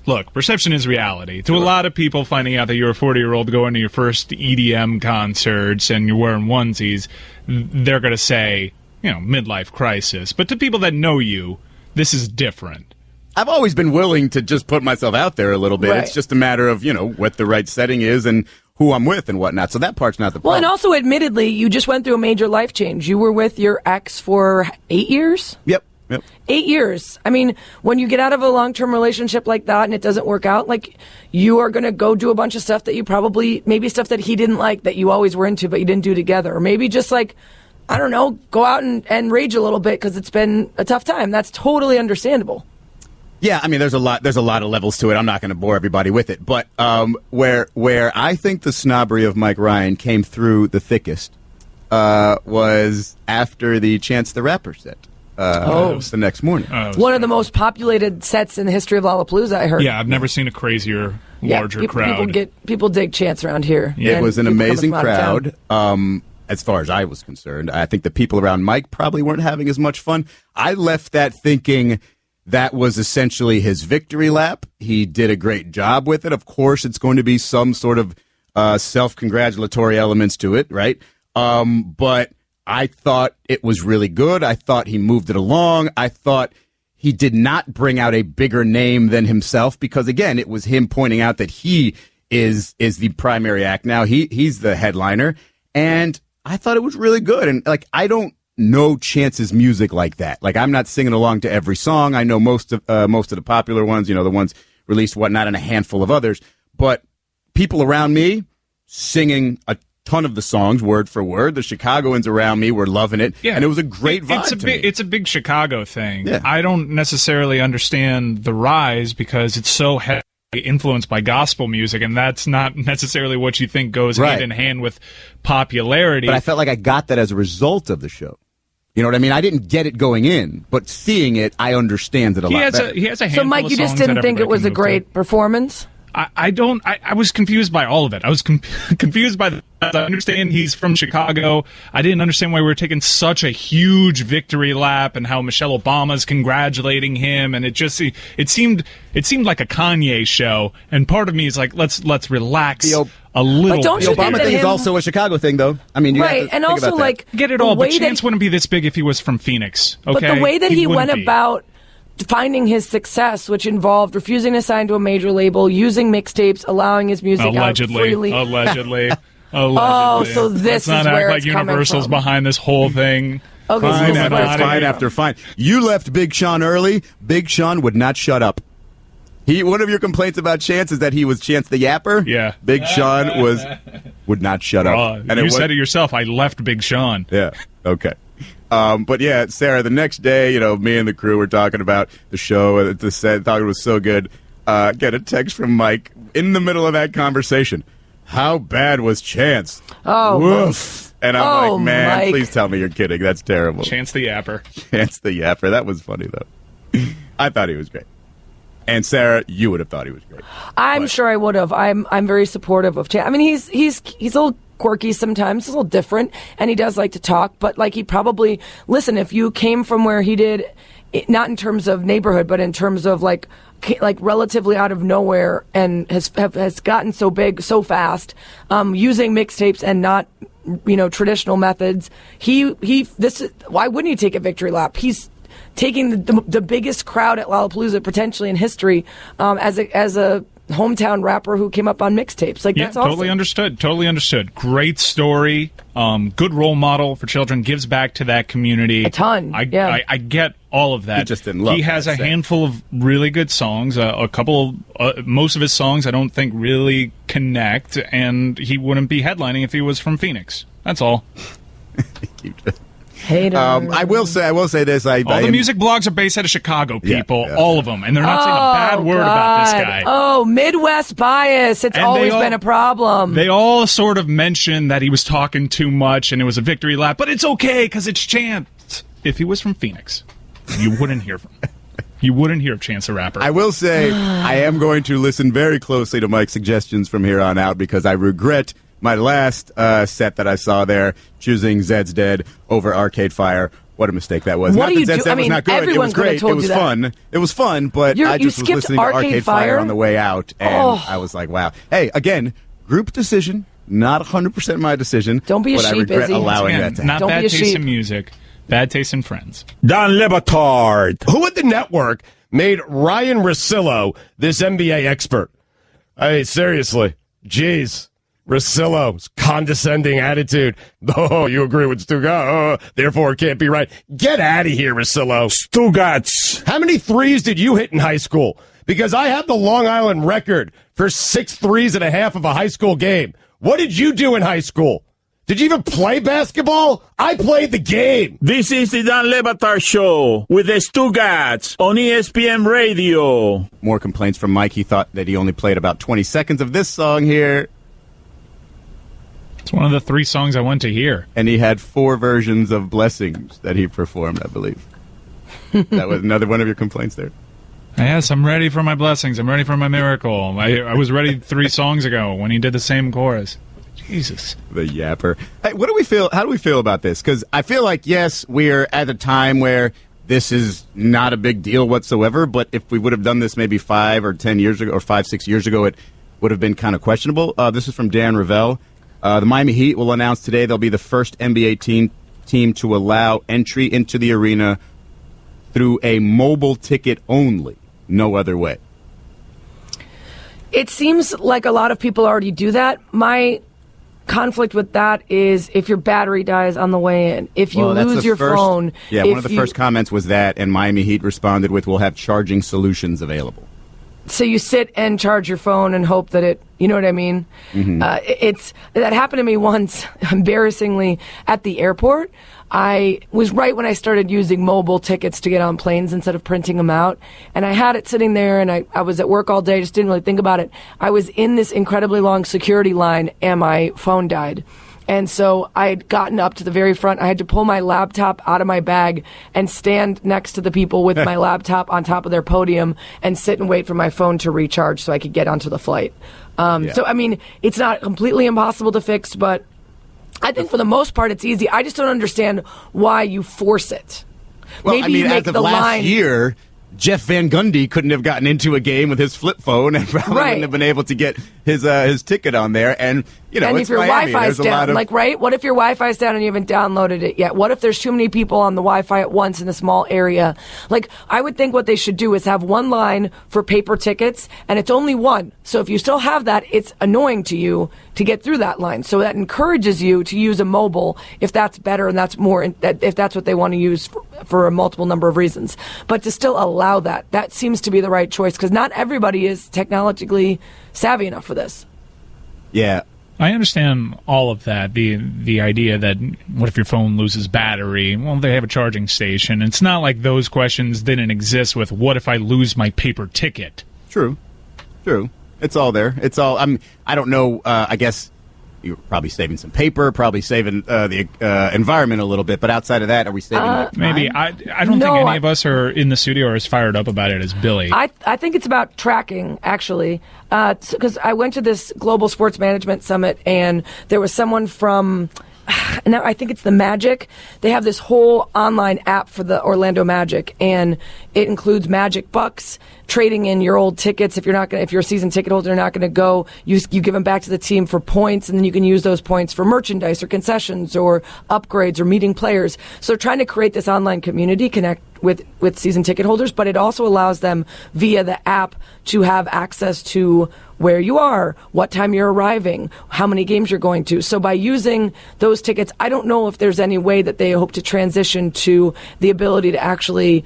Look, perception is reality. To a lot of people, finding out that you're a 40-year-old going to your first EDM concerts and you're wearing onesies, they're going to say, midlife crisis. But to people that know you, this is different. I've always been willing to just put myself out there a little bit. Right. It's just a matter of, what the right setting is and who I'm with and whatnot. So that part's not the Well, problem. and also, admittedly, you just went through a major life change. You were with your ex for 8 years? Yep. 8 years. I mean, when you get out of a long-term relationship like that and it doesn't work out, like, you are going to go do a bunch of stuff that you maybe stuff that he didn't like that you always were into but you didn't do together. Or maybe just like, I don't know, go out and rage a little bit because it's been a tough time. That's totally understandable. Yeah, I mean, there's a lot of levels to it. I'm not going to bore everybody with it. But where I think the snobbery of Mike Ryan came through the thickest was after the Chance the Rapper set. the next morning. One of the most populated sets in the history of Lollapalooza, I heard. Yeah, I've never seen a crazier, larger crowd. People dig Chance around here. It was an amazing crowd. As far as I was concerned, I think the people around Mike probably weren't having as much fun. I left that thinking that was essentially his victory lap. He did a great job with it. Of course, it's going to be some sort of self-congratulatory elements to it, right? But I thought it was really good. I thought he moved it along. I thought he did not bring out a bigger name than himself because, again, it was him pointing out that he is the primary act now. He's the headliner. And I thought it was really good. And, I don't know Chance's music like that. I'm not singing along to every song. I know most of the popular ones, the ones released, whatnot, and a handful of others. But people around me singing a ton of the songs word for word. The Chicagoans around me were loving it, and it was a great vibe. It's a big Chicago thing. Yeah. I don't necessarily understand the rise because it's so heavily influenced by gospel music, and that's not necessarily what you think goes hand in hand with popularity. But I felt like I got that as a result of the show. You know what I mean? I didn't get it going in, but seeing it, I understand it a lot better. He has a handful So, Mike, of you just songs didn't that think it was a great performance? I was confused by all of it. I was confused by I understand he's from Chicago. I didn't understand why we were taking such a huge victory lap and how Michelle Obama's congratulating him, and it seemed like a Kanye show. And part of me is like, let's relax a little. But don't the you Obama think thing is also a Chicago thing, though. I mean, you right, have to and think also about that. like get it all, but Chance wouldn't be this big if he was from Phoenix. Okay? But the way that he went wouldn't be. about finding his success, which involved refusing to sign to a major label, using mixtapes, allowing his music out freely. Allegedly. Oh, so this Let's not is where act it's like coming Universal's from. behind this whole thing. Okay, so Fine this is after where it's fine after fine. You left Big Sean early. Big Sean would not shut up. One of your complaints about Chance is that he was Chance the Yapper. Yeah. Big Sean would not shut up. And you said it yourself. I left Big Sean. Yeah. Okay. But yeah, Sarah, the next day, me and the crew were talking about the show. The set, thought it was so good. Get a text from Mike in the middle of that conversation. How bad was Chance? Oh, woof. And I'm like, man, Mike. please tell me you're kidding. That's terrible. Chance the Yapper. Chance the Yapper. That was funny, though. I thought he was great. And Sarah, you would have thought he was great. I'm sure I would have. I'm very supportive of Chance. I mean, he's a little quirky sometimes, a little different, and he does like to talk, but he probably, listen, if you came from where he did, not in terms of neighborhood, but in terms of like relatively out of nowhere, and has gotten so big so fast, using mixtapes and not traditional methods, why wouldn't he take a victory lap? He's taking the biggest crowd at Lollapalooza potentially in history, as a hometown rapper who came up on mixtapes. That's awesome. Totally understood. Great story. Good role model for children. Gives back to that community. A ton. I get all of that. He just didn't love He has a handful of really good songs. A couple. Most of his songs I don't think really connect, and he wouldn't be headlining if he was from Phoenix. That's all. Hater. I will say this. All the music blogs are based out of Chicago, people. Yeah. All of them. And they're not saying a bad word about this guy. Oh, Midwest bias. It's always been a problem. They all sort of mentioned that he was talking too much and it was a victory lap. But it's okay because it's Chance. If he was from Phoenix, you wouldn't hear from him. You wouldn't hear Chance the Rapper. I will say I am going to listen very closely to Mike's suggestions from here on out because I regret my last set that I saw there, choosing Zed's Dead over Arcade Fire. What a mistake that was. What not do that you Zed's do? Dead was not good. It was great. It was fun. It was fun, but I just was listening to Arcade Fire on the way out, and I was like, wow. Hey, again, group decision, not 100% my decision. Don't be a but sheep, I regret Izzy. allowing that to happen. Not bad taste in music, bad taste in friends. Don Le Batard. Who at the network made Ryan Russillo this NBA expert? Hey, seriously. Jeez. Russillo's condescending attitude. Oh, you agree with Stugotz. Therefore, it can't be right. Get out of here, Russillo. Stugotz. How many threes did you hit in high school? Because I have the Long Island record for 6 threes and a half of a high school game. What did you do in high school? Did you even play basketball? I played the game. This is the Dan Le Batard Show with the Stugotz on ESPN Radio. More complaints from Mike. He thought that he only played about 20 seconds of this song here. It's one of the 3 songs I went to hear. And he had 4 versions of Blessings that he performed, I believe. That was another one of your complaints there. Yes, I'm ready for my blessings. I'm ready for my miracle. I was ready 3 songs ago when he did the same chorus. Jesus. The yapper. Hey, what do we feel? How do we feel about this? Because I feel like, yes, we're at a time where this is not a big deal whatsoever, but if we would have done this maybe 5 or 10 years ago, or 5, 6 years ago, it would have been kind of questionable. This is from Dan Ravel. The Miami Heat will announce today they'll be the first NBA team to allow entry into the arena through a mobile ticket only. No other way. It seems like a lot of people already do that. My conflict with that is if your battery dies on the way in, if you lose your phone. Yeah, one of the first comments was that, and Miami Heat responded with, we'll have charging solutions available. So you sit and charge your phone and hope that you know what I mean? Mm-hmm. That happened to me once, embarrassingly, at the airport. I was right when I started using mobile tickets to get on planes instead of printing them out. And I had it sitting there, and I was at work all day, just didn't really think about it. I was in this incredibly long security line, and my phone died. And so I had gotten up to the very front. I had to pull my laptop out of my bag and stand next to the people with my laptop on top of their podium and sit and wait for my phone to recharge so I could get onto the flight. So, I mean, it's not completely impossible to fix, but I think for the most part it's easy. I just don't understand why you force it. Well, Maybe I mean, you make as of the last line. year, Jeff Van Gundy couldn't have gotten into a game with his flip phone and probably wouldn't have been able to get his ticket on there. And, you know, and it's if your Miami. Wi-Fi's There's a lot down, of... right? What if your Wi-Fi's down and you haven't downloaded it yet? What if there's too many people on the Wi-Fi at once in a small area? Like, I would think what they should do is have one line for paper tickets, and it's only one. So if you still have that, it's annoying to you to get through that line. So that encourages you to use a mobile if that's better and that's more, if that's what they want to use for a multiple number of reasons. But to still allow that seems to be the right choice because not everybody is technologically savvy enough for this. Yeah. I understand all of that. The idea that what if your phone loses battery? Well, they have a charging station. It's not like those questions didn't exist with what if I lose my paper ticket? True. It's all there. It's all. I don't know. I guess you're probably saving some paper, probably saving the environment a little bit. But outside of that, are we saving? Maybe. I don't think any of us are in the studio are as fired up about it as Billy. I think it's about tracking, actually, because I went to this Global Sports Management Summit, and there was someone from. Now I think it's the Magic. They have this whole online app for the Orlando Magic, and it includes Magic Bucks, trading in your old tickets. If you're a season ticket holder, you're not going to go. You give them back to the team for points, and then you can use those points for merchandise or concessions or upgrades or meeting players. So trying to create this online community, connect with season ticket holders, but it also allows them via the app to have access to where you are, what time you're arriving, how many games you're going to. So by using those tickets, I don't know if there's any way that they hope to transition to the ability to actually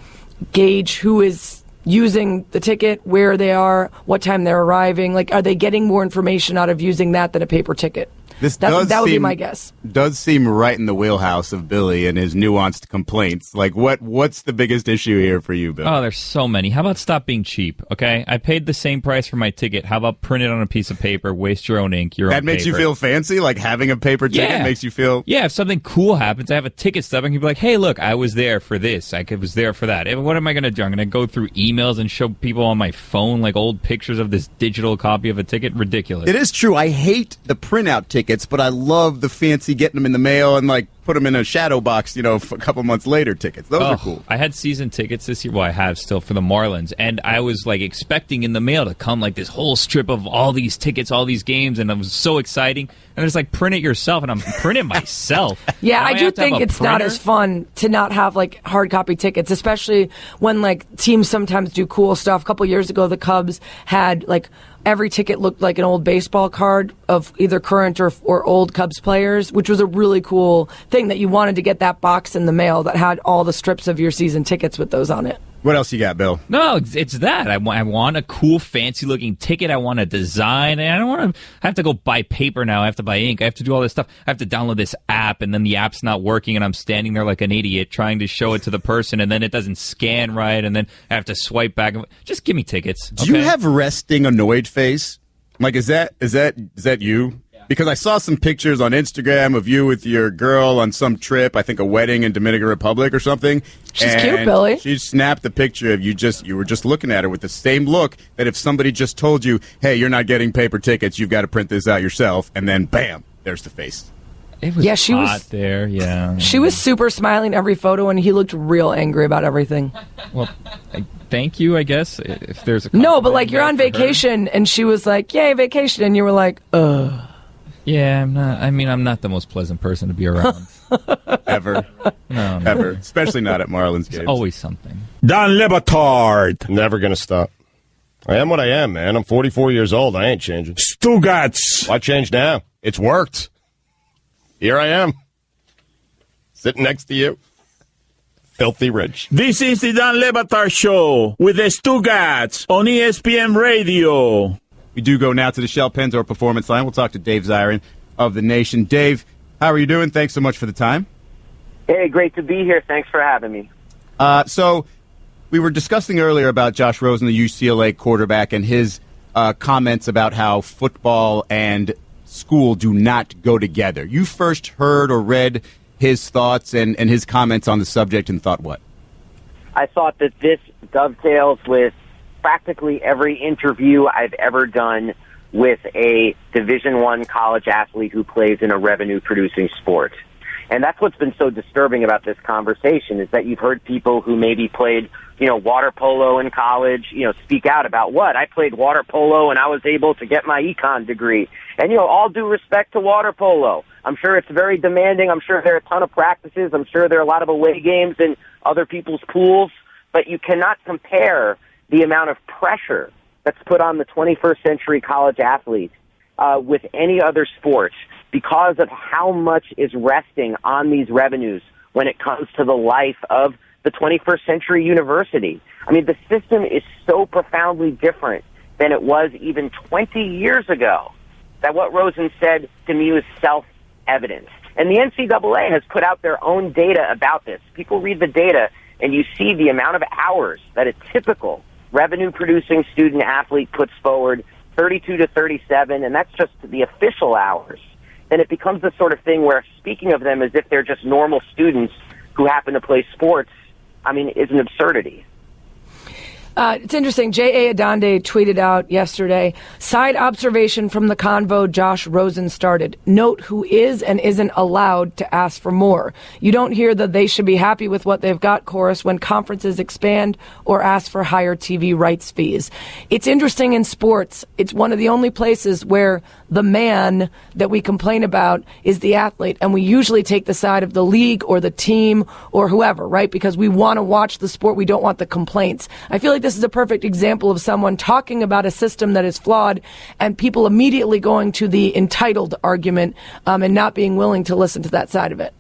gauge who is using the ticket, where they are, what time they're arriving. Like, are they getting more information out of using that than a paper ticket? That would be my guess. Does seem right in the wheelhouse of Billy and his nuanced complaints. Like, what's the biggest issue here for you, Bill? Oh, there's so many. How about stop being cheap, okay? I paid the same price for my ticket. How about print it on a piece of paper, waste your own ink, your own paper? That makes you feel fancy? Like, having a paper ticket makes you feel... Yeah, if something cool happens, I have a ticket stub, and you can be like, hey, look, I was there for this. I was there for that. And what am I going to do? I'm going to go through emails and show people on my phone, like, old pictures of this digital copy of a ticket? Ridiculous. It is true. I hate the printout tickets, but I love the fancy getting them in the mail and like put them in a shadow box, a couple months later tickets. Those are cool. I had season tickets this year. Well, I have still for the Marlins, and I was like expecting in the mail to come like this whole strip of all these tickets, all these games, and it was so exciting. And it's like print it yourself, and I'm printing myself. Yeah, I do think it's not as fun to not have like hard copy tickets, especially when like teams sometimes do cool stuff. A couple years ago, the Cubs had like every ticket looked like an old baseball card of either current or old Cubs players, which was a really cool thing that you wanted to get that box in the mail that had all the strips of your season tickets with those on it. What else you got, Bill? No, it's that. I want a cool, fancy-looking ticket. I want a design. And I don't want to have to go buy paper now. I have to buy ink. I have to do all this stuff. I have to download this app, and then the app's not working, and I'm standing there like an idiot trying to show it to the person, and then it doesn't scan right, and then I have to swipe back. Just give me tickets. Do you have resting annoyed face? Like, is that you? Yeah. Because I saw some pictures on Instagram of you with your girl on some trip, I think a wedding in Dominican Republic or something. She's cute, Billy. She snapped the picture of you were just looking at her with the same look that if somebody just told you, hey, you're not getting paper tickets, you've got to print this out yourself, and then bam, there's the face. It was she hot was there, yeah. She was super smiling every photo, and he looked real angry about everything. Well, thank you, I guess, if there's a... No, but like you're on vacation, and she was like, yay, vacation, and you were like, ugh. Yeah, I'm not the most pleasant person to be around. Ever. No. Ever. Especially not at Marlins games. There's always something. Dan Le Batard. Never going to stop. I am what I am, man. I'm 44 years old. I ain't changing. Stugotz. Why change now? It's worked. Here I am. Sitting next to you. Filthy rich. This is the Dan Le Batard Show with the Stugotz on ESPN Radio. We do go now to the Shell Pennzoil Performance Line. We'll talk to Dave Zirin of The Nation. Dave, how are you doing? Thanks so much for the time. Hey, great to be here. Thanks for having me. So we were discussing earlier about Josh Rosen, the UCLA quarterback, and his comments about how football and school do not go together. You first heard or read his thoughts and his comments on the subject and thought what? I thought that this dovetails with practically every interview I've ever done with a Division I college athlete who plays in a revenue-producing sport. And that's what's been so disturbing about this conversation, is that you've heard people who maybe played, water polo in college, speak out about what? I played water polo and I was able to get my econ degree. And, all due respect to water polo. I'm sure it's very demanding. I'm sure there are a ton of practices. I'm sure there are a lot of away games in other people's pools. But you cannot compare the amount of pressure that's put on the 21st century college athlete with any other sport because of how much is resting on these revenues when it comes to the life of the 21st century university. I mean, the system is so profoundly different than it was even 20 years ago that what Rosen said to me was self-evident. And the NCAA has put out their own data about this. People read the data and you see the amount of hours that a typical revenue-producing student-athlete puts forward, 32 to 37, and that's just the official hours. Then it becomes the sort of thing where speaking of them as if they're just normal students who happen to play sports, is an absurdity. It's interesting. J.A. Adonde tweeted out yesterday, side observation from the convo Josh Rosen started. Note who is and isn't allowed to ask for more. You don't hear the they should be happy with what they've got chorus when conferences expand or ask for higher TV rights fees. It's interesting in sports. It's one of the only places where the man that we complain about is the athlete, and we usually take the side of the league or the team or whoever, right? Because we want to watch the sport. We don't want the complaints. I feel like this is a perfect example of someone talking about a system that is flawed and people immediately going to the entitled argument and not being willing to listen to that side of it.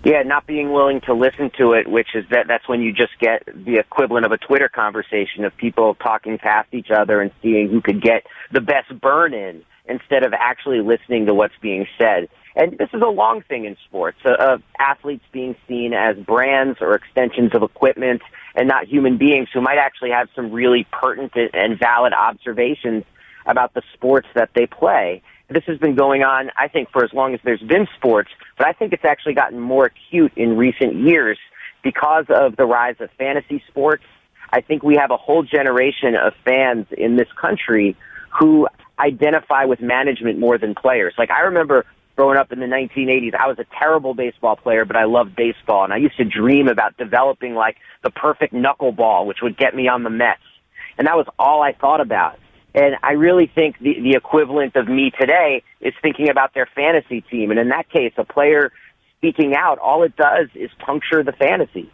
Yeah, not being willing to listen to it, which is that's when you just get the equivalent of a Twitter conversation of people talking past each other and seeing who could get the best burn in instead of actually listening to what's being said. And this is a long thing in sports, of athletes being seen as brands or extensions of equipment and not human beings who might actually have some really pertinent and valid observations about the sports that they play. This has been going on, I think, for as long as there's been sports, but I think it's actually gotten more acute in recent years because of the rise of fantasy sports. I think we have a whole generation of fans in this country who identify with management more than players. Like, I remember growing up in the 1980s, I was a terrible baseball player, but I loved baseball, and I used to dream about developing, like, the perfect knuckleball, which would get me on the Mets. And that was all I thought about. And I really think the equivalent of me today is thinking about their fantasy team. And in that case, a player speaking out, all it does is puncture the fantasy.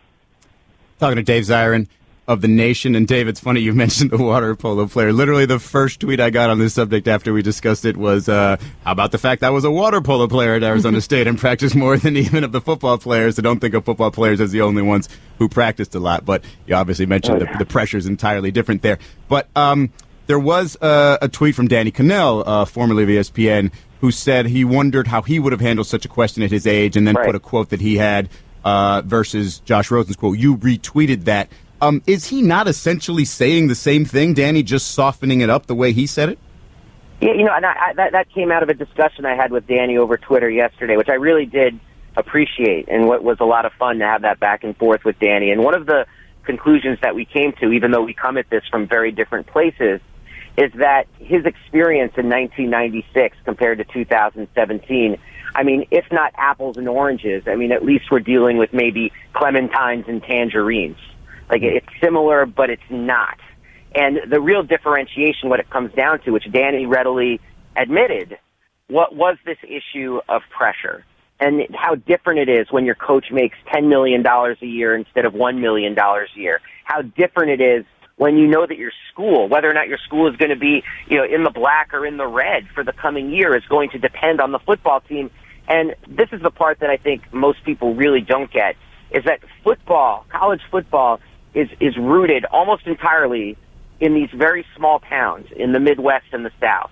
Talking to Dave Zirin of The Nation. And Dave, it's funny you mentioned the water polo player. Literally the first tweet I got on this subject after we discussed it was, how about the fact I was a water polo player at Arizona State and practiced more than even of the football players. I don't think of football players as the only ones who practiced a lot. But you obviously mentioned the pressure's entirely different there. But there was a tweet from Danny Cannell, formerly of ESPN, who said he wondered how he would have handled such a question at his age, and then put a quote that he had versus Josh Rosen's quote. You retweeted that. Is he not essentially saying the same thing, Danny, just softening it up the way he said it? Yeah, and that came out of a discussion I had with Danny over Twitter yesterday, which I really did appreciate, and what was a lot of fun to have that back and forth with Danny. And one of the conclusions that we came to, even though we come at this from very different places, is that his experience in 1996 compared to 2017, I mean, if not apples and oranges, I mean, at least we're dealing with maybe clementines and tangerines. Like, it's similar, but it's not. And the real differentiation, what it comes down to, which Danny readily admitted, what was this issue of pressure and how different it is when your coach makes $10 million a year instead of $1 million a year. How different it is when you know that your school, whether or not your school is going to be, in the black or in the red for the coming year, is going to depend on the football team. And this is the part that I think most people really don't get, is that football, college football, is rooted almost entirely in these very small towns in the Midwest and the South.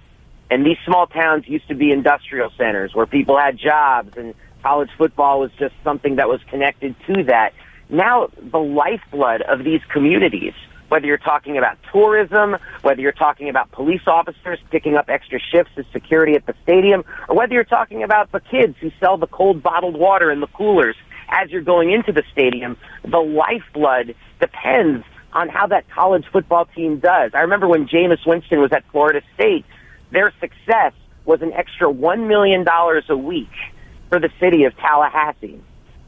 And these small towns used to be industrial centers where people had jobs, and college football was just something that was connected to that. Now, the lifeblood of these communities, whether you're talking about tourism, whether you're talking about police officers picking up extra shifts as security at the stadium, or whether you're talking about the kids who sell the cold bottled water in the coolers as you're going into the stadium, the lifeblood depends on how that college football team does. I remember when Jameis Winston was at Florida State, their success was an extra $1 million a week for the city of Tallahassee.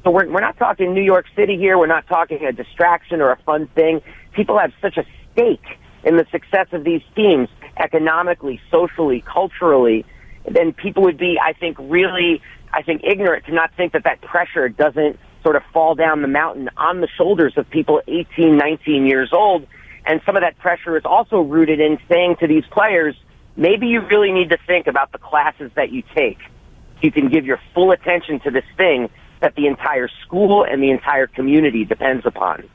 So we're not talking New York City here. We're not talking a distraction or a fun thing. People have such a stake in the success of these teams economically, socially, culturally. Then people would be, I think, ignorant to not think that pressure doesn't sort of fall down the mountain on the shoulders of people 18, 19 years old. And some of that pressure is also rooted in saying to these players, maybe you really need to think about the classes that you take. You can give your full attention to this thing that the entire school and the entire community depends upon.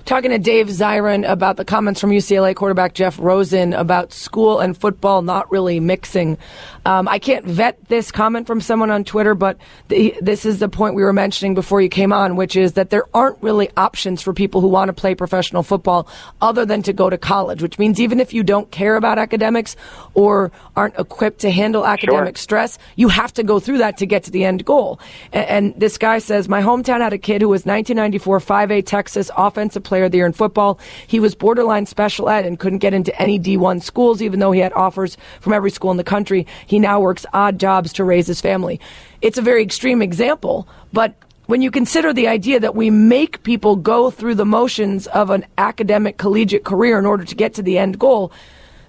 Talking to Dave Zirin about the comments from UCLA quarterback Jeff Rosen about school and football not really mixing. I can't vet this comment from someone on Twitter, but this is the point we were mentioning before you came on, which is that there aren't really options for people who want to play professional football other than to go to college, which means even if you don't care about academics or aren't equipped to handle academic stress, you have to go through that to get to the end goal. And this guy says, my hometown had a kid who was 1994 5A Texas offensive player of the year in football. He was borderline special ed and couldn't get into any D1 schools, even though he had offers from every school in the country. He now works odd jobs to raise his family. It's a very extreme example, but when you consider the idea that we make people go through the motions of an academic collegiate career in order to get to the end goal,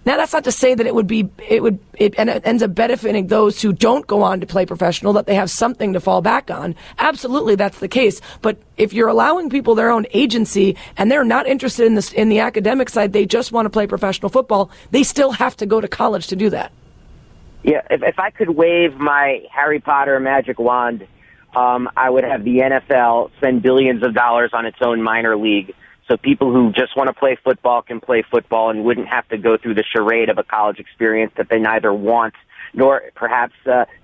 now that's not to say that it ends up benefiting those who don't go on to play professional, that they have something to fall back on. Absolutely, that's the case. But if you're allowing people their own agency and they're not interested in the academic side, they just want to play professional football, they still have to go to college to do that. Yeah, if I could wave my Harry Potter magic wand, I would have the NFL spend billions of dollars on its own minor league, so people who just want to play football can play football and wouldn't have to go through the charade of a college experience that they neither want nor perhaps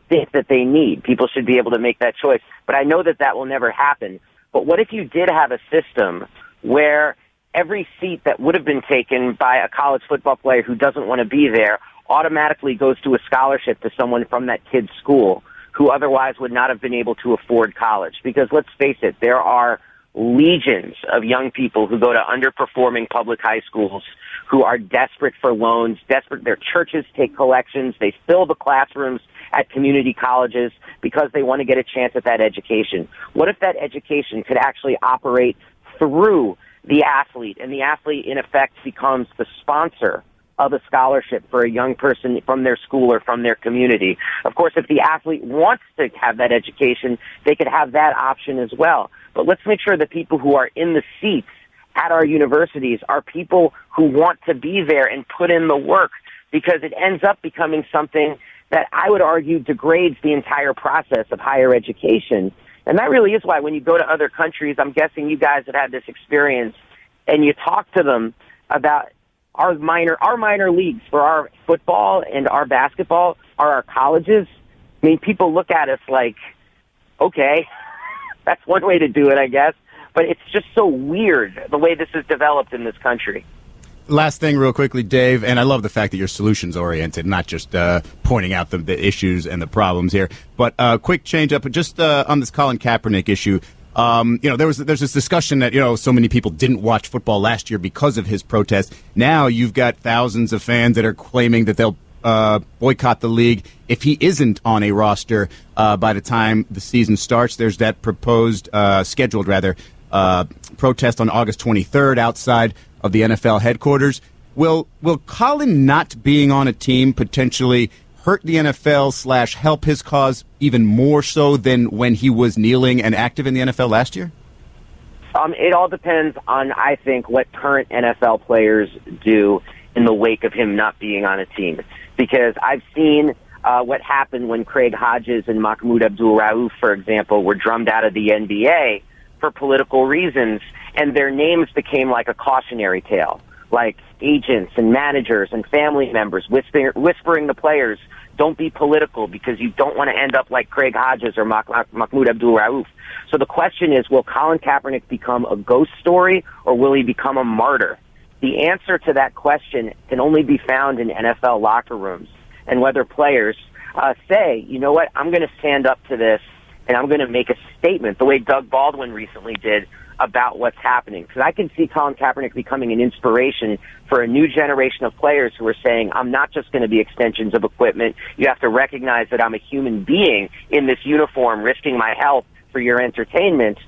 think that they need. People should be able to make that choice. But I know that will never happen. But what if you did have a system where every seat that would have been taken by a college football player who doesn't want to be there automatically goes to a scholarship to someone from that kid's school who otherwise would not have been able to afford college? Because let's face it, there are legions of young people who go to underperforming public high schools who are desperate for loans, their churches take collections, they fill the classrooms at community colleges because they want to get a chance at that education. What if that education could actually operate through the athlete, and the athlete in effect becomes the sponsor of a scholarship for a young person from their school or from their community? Of course, if the athlete wants to have that education, they could have that option as well. But let's make sure that people who are in the seats at our universities are people who want to be there and put in the work, because it ends up becoming something that I would argue degrades the entire process of higher education. And that really is why when you go to other countries, I'm guessing you guys have had this experience, and you talk to them about our minor leagues for our football and our basketball are our colleges. I mean, people look at us like, okay, that's one way to do it, I guess. But it's just so weird the way this is developed in this country. Last thing real quickly, Dave, and I love the fact that you're solutions-oriented, not just pointing out the issues and the problems here. But quick change up, just on this Colin Kaepernick issue. There's this discussion that, so many people didn't watch football last year because of his protest. Now you've got thousands of fans that are claiming that they'll boycott the league if he isn't on a roster by the time the season starts. There's that scheduled protest on August 23rd outside of the NFL headquarters. Will Colin not being on a team potentially hurt the NFL / help his cause even more so than when he was kneeling and active in the NFL last year? It all depends on, I think, what current NFL players do in the wake of him not being on a team. Because I've seen what happened when Craig Hodges and Mahmoud Abdul-Rauf, for example, were drummed out of the NBA for political reasons, and their names became like a cautionary tale, like agents and managers and family members whispering to players, don't be political because you don't want to end up like Craig Hodges or Mahmoud Abdul-Rauf. So the question is, will Colin Kaepernick become a ghost story or will he become a martyr? The answer to that question can only be found in NFL locker rooms, and whether players say, you know what, I'm going to stand up to this and I'm going to make a statement the way Doug Baldwin recently did about what's happening. Because I can see Colin Kaepernick becoming an inspiration for a new generation of players who are saying, I'm not just going to be extensions of equipment. You have to recognize that I'm a human being in this uniform risking my health for your entertainment.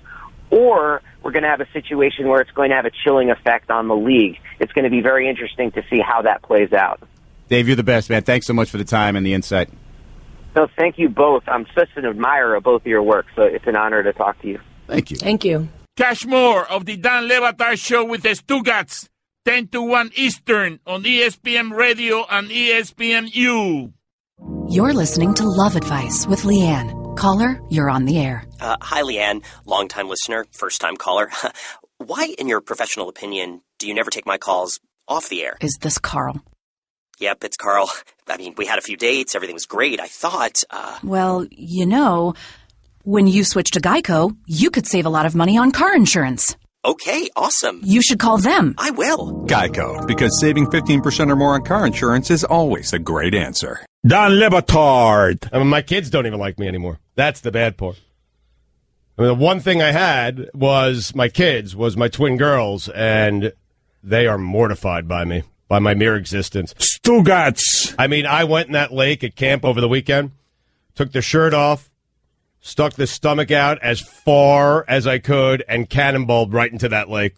Or we're going to have a situation where it's going to have a chilling effect on the league. It's going to be very interesting to see how that plays out. Dave, you're the best, man. Thanks so much for the time and the insight. No, thank you both. I'm such an admirer of both of your work, so it's an honor to talk to you. Thank you. Thank you. Catch more of the Dan Le Batard Show with the Stugotz, 10 to 1 Eastern on ESPN Radio and ESPNU. You're listening to Love Advice with Leanne. Caller, you're on the air. Hi, Leanne. Longtime listener, first-time caller. Why, in your professional opinion, do you never take my calls off the air? Is this Carl? Yep, it's Carl. I mean, we had a few dates. Everything was great. I thought, Well, when you switch to Geico, you could save a lot of money on car insurance. Okay, awesome. You should call them. I will. Geico, because saving 15% or more on car insurance is always a great answer. Dan Le Batard. I mean, my kids don't even like me anymore. That's the bad part. I mean, the one thing I had was my kids, was my twin girls, and they are mortified by me, by my mere existence. Stugotz. I mean, I went in that lake at camp over the weekend, took the shirt off, stuck the stomach out as far as I could, and cannonballed right into that lake.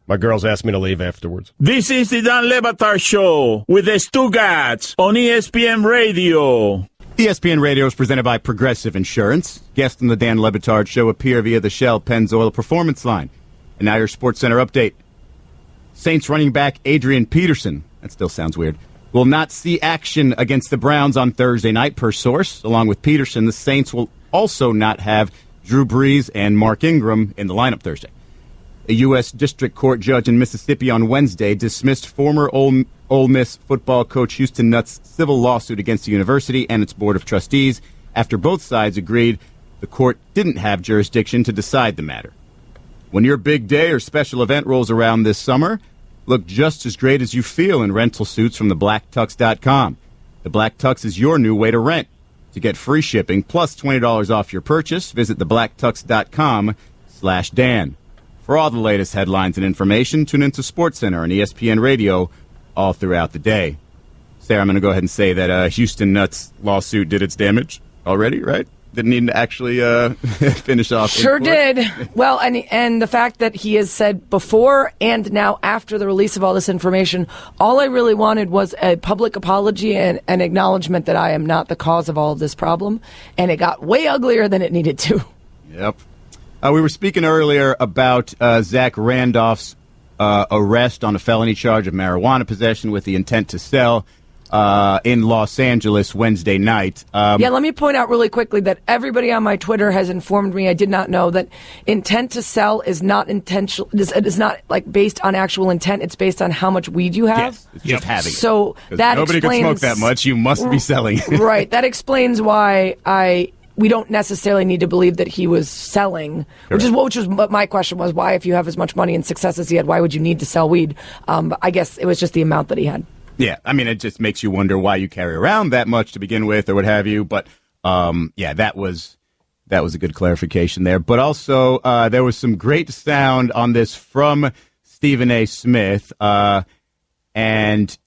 My girls asked me to leave afterwards. This is the Dan Le Batard Show with the Stugotz on ESPN Radio. ESPN Radio is presented by Progressive Insurance. Guests on the Dan Le Batard Show appear via the Shell Pennzoil Performance Line. And now your SportsCenter update. Saints running back Adrian Peterson, that still sounds weird, will not see action against the Browns on Thursday night, per source. Along with Peterson, the Saints will also not have Drew Brees and Mark Ingram in the lineup Thursday. A U.S. District Court judge in Mississippi on Wednesday dismissed former Ole Miss football coach Houston Nutt's civil lawsuit against the university and its board of trustees after both sides agreed the court didn't have jurisdiction to decide the matter. When your big day or special event rolls around this summer, look just as great as you feel in rental suits from theblacktux.com. The Black Tux is your new way to rent. To get free shipping plus $20 off your purchase, visit theblacktux.com/Dan. For all the latest headlines and information, tune into SportsCenter and ESPN Radio all throughout the day. Sarah, I'm going to go ahead and say that Houston Nutt's lawsuit did its damage already, right? Didn't need to actually finish off. Sure did. Well, and the fact that he has said before and now after the release of all this information, all I really wanted was a public apology and an acknowledgement that I am not the cause of all of this problem. And it got way uglier than it needed to. Yep. We were speaking earlier about Zach Randolph's arrest on a felony charge of marijuana possession with the intent to sell in Los Angeles Wednesday night. Let me point out really quickly that everybody on my Twitter has informed me, I did not know, that intent to sell is not intentional. It is not like based on actual intent. It's based on how much weed you have. Yes, it's just having it. So that nobody explains, can smoke that much. You must be selling. Right. That explains why I we don't necessarily need to believe that he was selling, which was what my question was. Why, if you have as much money and success as he had, why would you need to sell weed? But I guess it was just the amount that he had. Yeah, I mean, it just makes you wonder why you carry around that much to begin with, or what have you. But that was a good clarification there. But also, there was some great sound on this from Stephen A. Smith, and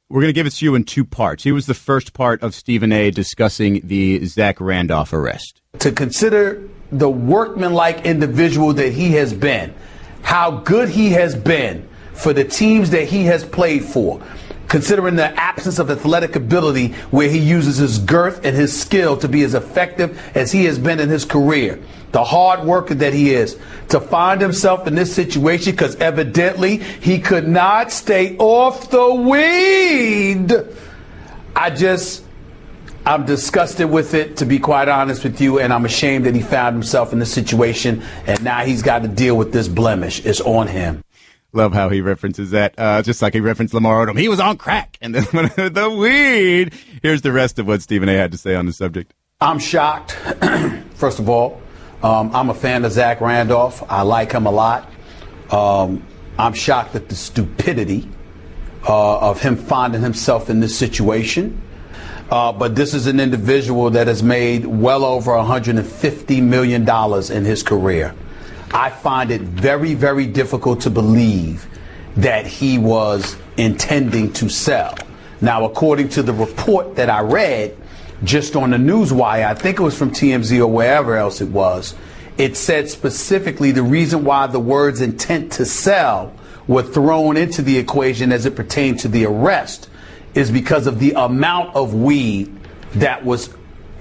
we're going to give it to you in two parts. Here was the first part of Stephen A. discussing the Zach Randolph arrest. To consider the workmanlike individual that he has been, how good he has been for the teams that he has played for, considering the absence of athletic ability where he uses his girth and his skill to be as effective as he has been in his career, the hard worker that he is, to find himself in this situation because evidently he could not stay off the weed. I'm disgusted with it, to be quite honest with you, and I'm ashamed that he found himself in this situation, and now he's got to deal with this blemish. It's on him. Love how he references that, just like he referenced Lamar Odom. He was on crack, and then the weed. Here's the rest of what Stephen A. had to say on the subject. I'm shocked, first of all. I'm a fan of Zach Randolph. I like him a lot. I'm shocked at the stupidity of him finding himself in this situation. But this is an individual that has made well over $150 million in his career. I find it very, very difficult to believe that he was intending to sell. Now, according to the report that I read just on the newswire, I think it was from TMZ or wherever else it was, it said specifically the reason why the words intent to sell were thrown into the equation as it pertained to the arrest is because of the amount of weed that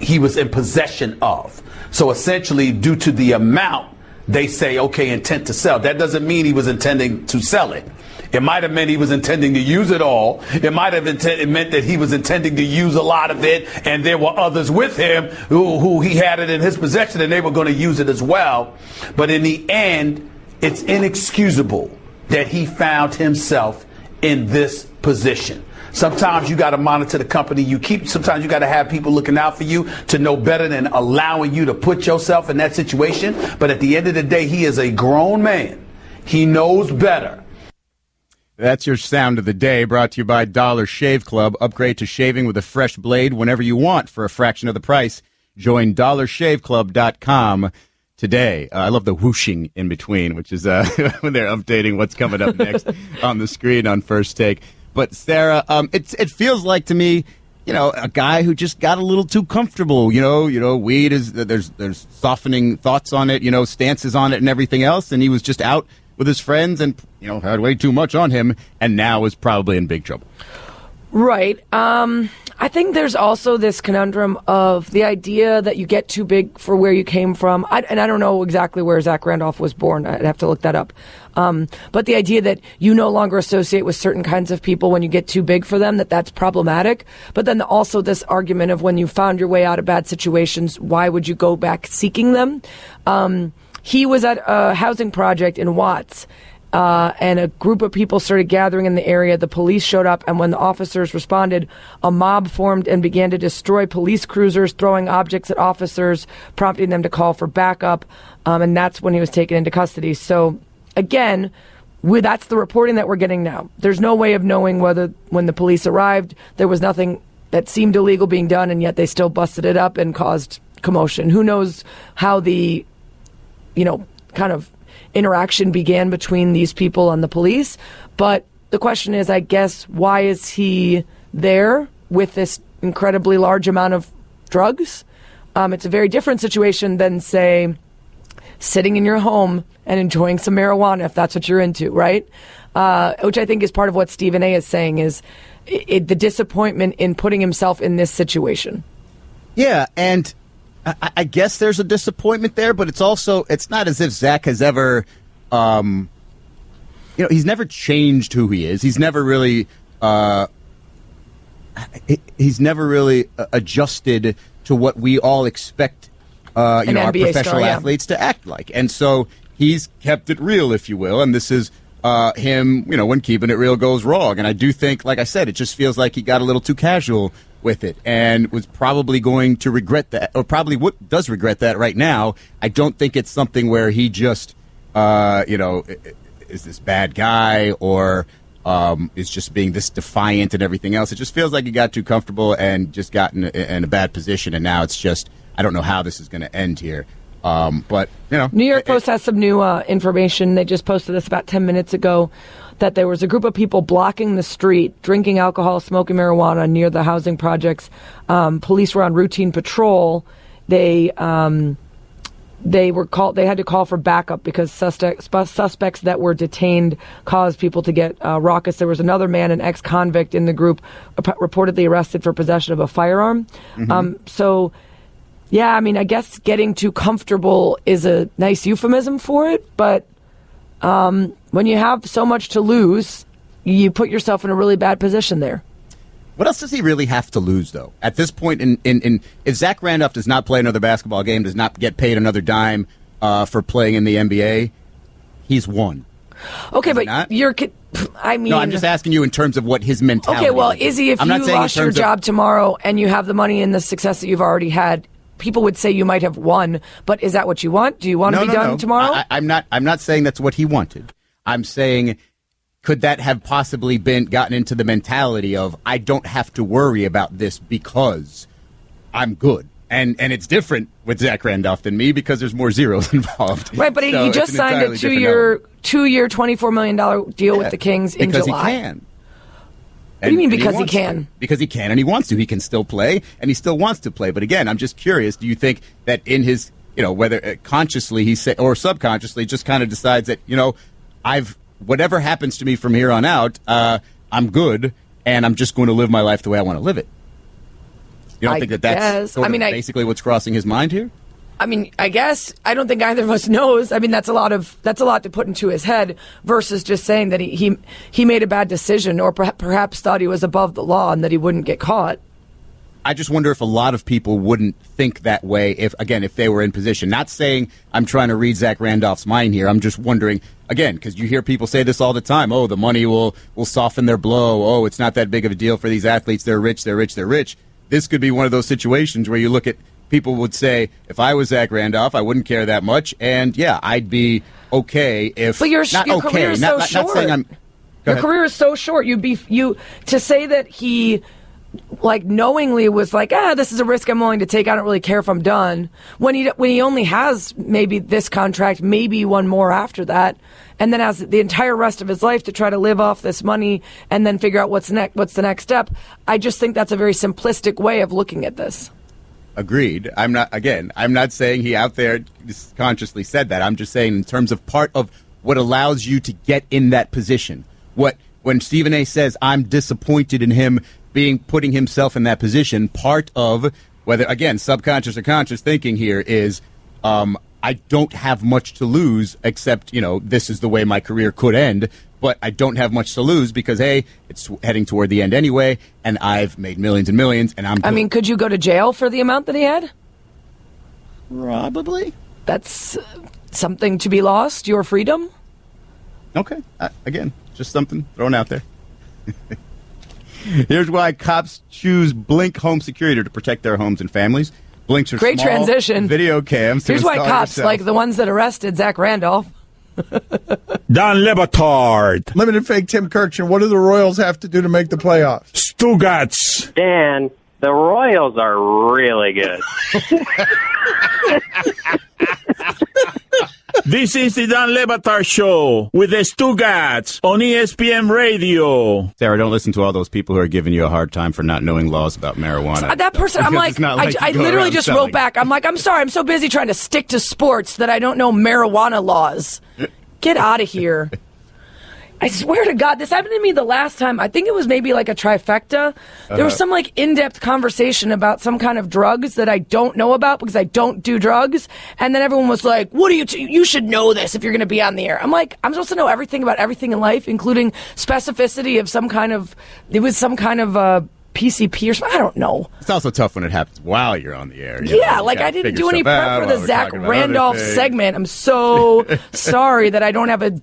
he was in possession of. So essentially, due to the amount, they say, okay, intent to sell. That doesn't mean he was intending to sell it. It might have meant he was intending to use it all. It might have meant that he was intending to use a lot of it, and there were others with him who he had it in his possession, and they were going to use it as well. But in the end, it's inexcusable that he found himself in this position. Sometimes you got to monitor the company you keep. Sometimes you got to have people looking out for you to know better than allowing you to put yourself in that situation. But at the end of the day, he is a grown man. He knows better. That's your sound of the day, brought to you by Dollar Shave Club. Upgrade to shaving with a fresh blade whenever you want for a fraction of the price. Join dollarshaveclub.com today. I love the whooshing in between, which is when they're updating what's coming up next on the screen on First Take. But Sarah, it feels like to me, a guy who just got a little too comfortable. Weed is there's softening thoughts on it, stances on it, and everything else. And he was just out with his friends, and had way too much on him, and now is probably in big trouble. Right. I think there's also this conundrum of the idea that you get too big for where you came from. I don't know exactly where Zach Randolph was born. I'd have to look that up. But the idea that you no longer associate with certain kinds of people when you get too big for them, that's problematic. But then also this argument of when you found your way out of bad situations, why would you go back seeking them? He was at a housing project in Watts. And a group of people started gathering in the area. The police showed up, and when the officers responded, a mob formed and began to destroy police cruisers, throwing objects at officers, prompting them to call for backup. And that's when he was taken into custody. So, again, that's the reporting that we're getting now. There's no way of knowing whether, when the police arrived, there was nothing that seemed illegal being done, and yet they still busted it up and caused commotion. Who knows how the, kind of interaction began between these people and the police. But the question is, I guess, why is he there with this incredibly large amount of drugs? It's a very different situation than, say, sitting in your home and enjoying some marijuana, if that's what you're into, right? Which I think is part of what Stephen A. is saying is the disappointment in putting himself in this situation. Yeah, and I guess there's a disappointment there, but it's not as if Zach has ever, he's never changed who he is. He's never really, adjusted to what we all expect, our professional athletes to act like. And so he's kept it real, if you will. And this is him, when keeping it real goes wrong. And I do think, like I said, it just feels like he got a little too casual with it and was probably going to regret that, or probably does regret that right now. I don't think it's something where he just, is this bad guy or is just being this defiant and everything else. It just feels like he got too comfortable and just got in a bad position, and now it's just, I don't know how this is going to end here. But, New York Post has some new information. They just posted this about 10 minutes ago, that there was a group of people blocking the street, drinking alcohol, smoking marijuana near the housing projects. Police were on routine patrol. They had to call for backup because suspects that were detained caused people to get raucous. There was another man, an ex-convict in the group, reportedly arrested for possession of a firearm. Yeah, I mean, I guess getting too comfortable is a nice euphemism for it, but when you have so much to lose, you put yourself in a really bad position there. What else does he really have to lose, though? At this point, if Zach Randolph does not play another basketball game, does not get paid another dime for playing in the NBA, he's won. Okay, but not? No, I'm just asking you in terms of what his mentality is. Okay, well, Izzy, if you lost your job tomorrow and you have the money and the success that you've already had, people would say you might have won, but is that what you want? Do you want to be done tomorrow? I'm not saying that's what he wanted. I'm saying, could that have possibly gotten into the mentality of, I don't have to worry about this because I'm good? And it's different with Zach Randolph than me because there's more zeros involved. Right, but he just signed a two-year, $24 million deal with the Kings in July. Because he can. What do you mean because he can? Because he can and he wants to. He can still play and he still wants to play. But again, I'm just curious, do you think that in his, whether consciously he say or subconsciously just kind of decides that, whatever happens to me from here on out, I'm good and I'm just going to live my life the way I want to live it? You don't think that's basically what's crossing his mind here? I mean, I guess I don't think either of us knows. I mean, that's a lot to put into his head versus just saying that he made a bad decision or perhaps thought he was above the law and that he wouldn't get caught. I just wonder if a lot of people wouldn't think that way if they were in position. Not saying I'm trying to read Zach Randolph's mind here. I'm just wondering, again, because you hear people say this all the time. Oh, the money will soften their blow. Oh, it's not that big of a deal for these athletes. They're rich, they're rich, they're rich. This could be one of those situations where you look at people would say, if I was Zach Randolph, I wouldn't care that much, and yeah, I'd be okay if. But your career is so short. Not saying your career is so short. To say that he knowingly was like, this is a risk I'm willing to take. I don't really care if I'm done. When he only has maybe this contract, maybe one more after that, and then has the entire rest of his life to try to live off this money and then figure out what's the next step. I just think that's a very simplistic way of looking at this. Agreed. I'm not saying he out there consciously said that. I'm just saying in terms of part of what allows you to get in that position. When Stephen A. says, I'm disappointed in him putting himself in that position, part of whether, again, subconscious or conscious thinking here is, I don't have much to lose except, this is the way my career could end. But I don't have much to lose because, hey, it's heading toward the end anyway, and I've made millions and millions, and I'm good. I mean, could you go to jail for the amount that he had? Probably. That's something to be lost, your freedom? Okay. Again, just something thrown out there. Here's why cops choose Blink home security to protect their homes and families. Blinks are great small transition. Video cams. Here's why cops, like the ones that arrested Zach Randolph. Dan Le Batard. Limited fake Tim Kirkchen. What do the Royals have to do to make the playoffs? Stugotz. Dan, the Royals are really good. This is the Dan Le Batard Show with the Stugotz on ESPN Radio. Sarah, don't listen to all those people who are giving you a hard time for not knowing laws about marijuana. That person, I'm like I literally just wrote back. I'm like, I'm sorry, I'm so busy trying to stick to sports that I don't know marijuana laws. Get out of here. I swear to God, this happened to me the last time. I think it was maybe like a trifecta. There was some in-depth conversation about some kind of drugs that I don't know about because I don't do drugs. And then everyone was like, what do you should know this if you're going to be on the air. I'm like, I'm supposed to know everything about everything in life, including specificity of some kind of PCP or something. I don't know. It's also tough when it happens while you're on the air. I didn't do any prep for the Zach Randolph segment. I'm so sorry that I don't have a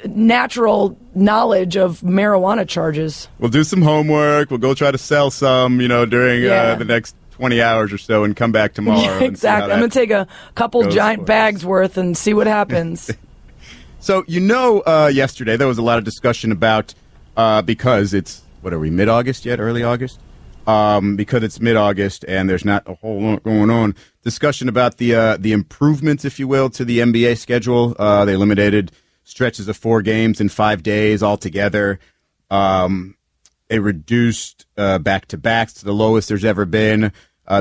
natural knowledge of marijuana charges. We'll do some homework. We'll go try to sell some, during the next 20 hours or so and come back tomorrow. Yeah, exactly. I'm going to take a couple giant bags worth and see what happens. So, yesterday there was a lot of discussion about, because it's, what are we, mid-August yet, early August? Because it's mid-August and there's not a whole lot going on, discussion about the improvements, if you will, to the NBA schedule. They eliminated stretches of 4 games in 5 days altogether. They reduced back-to-backs to the lowest there's ever been.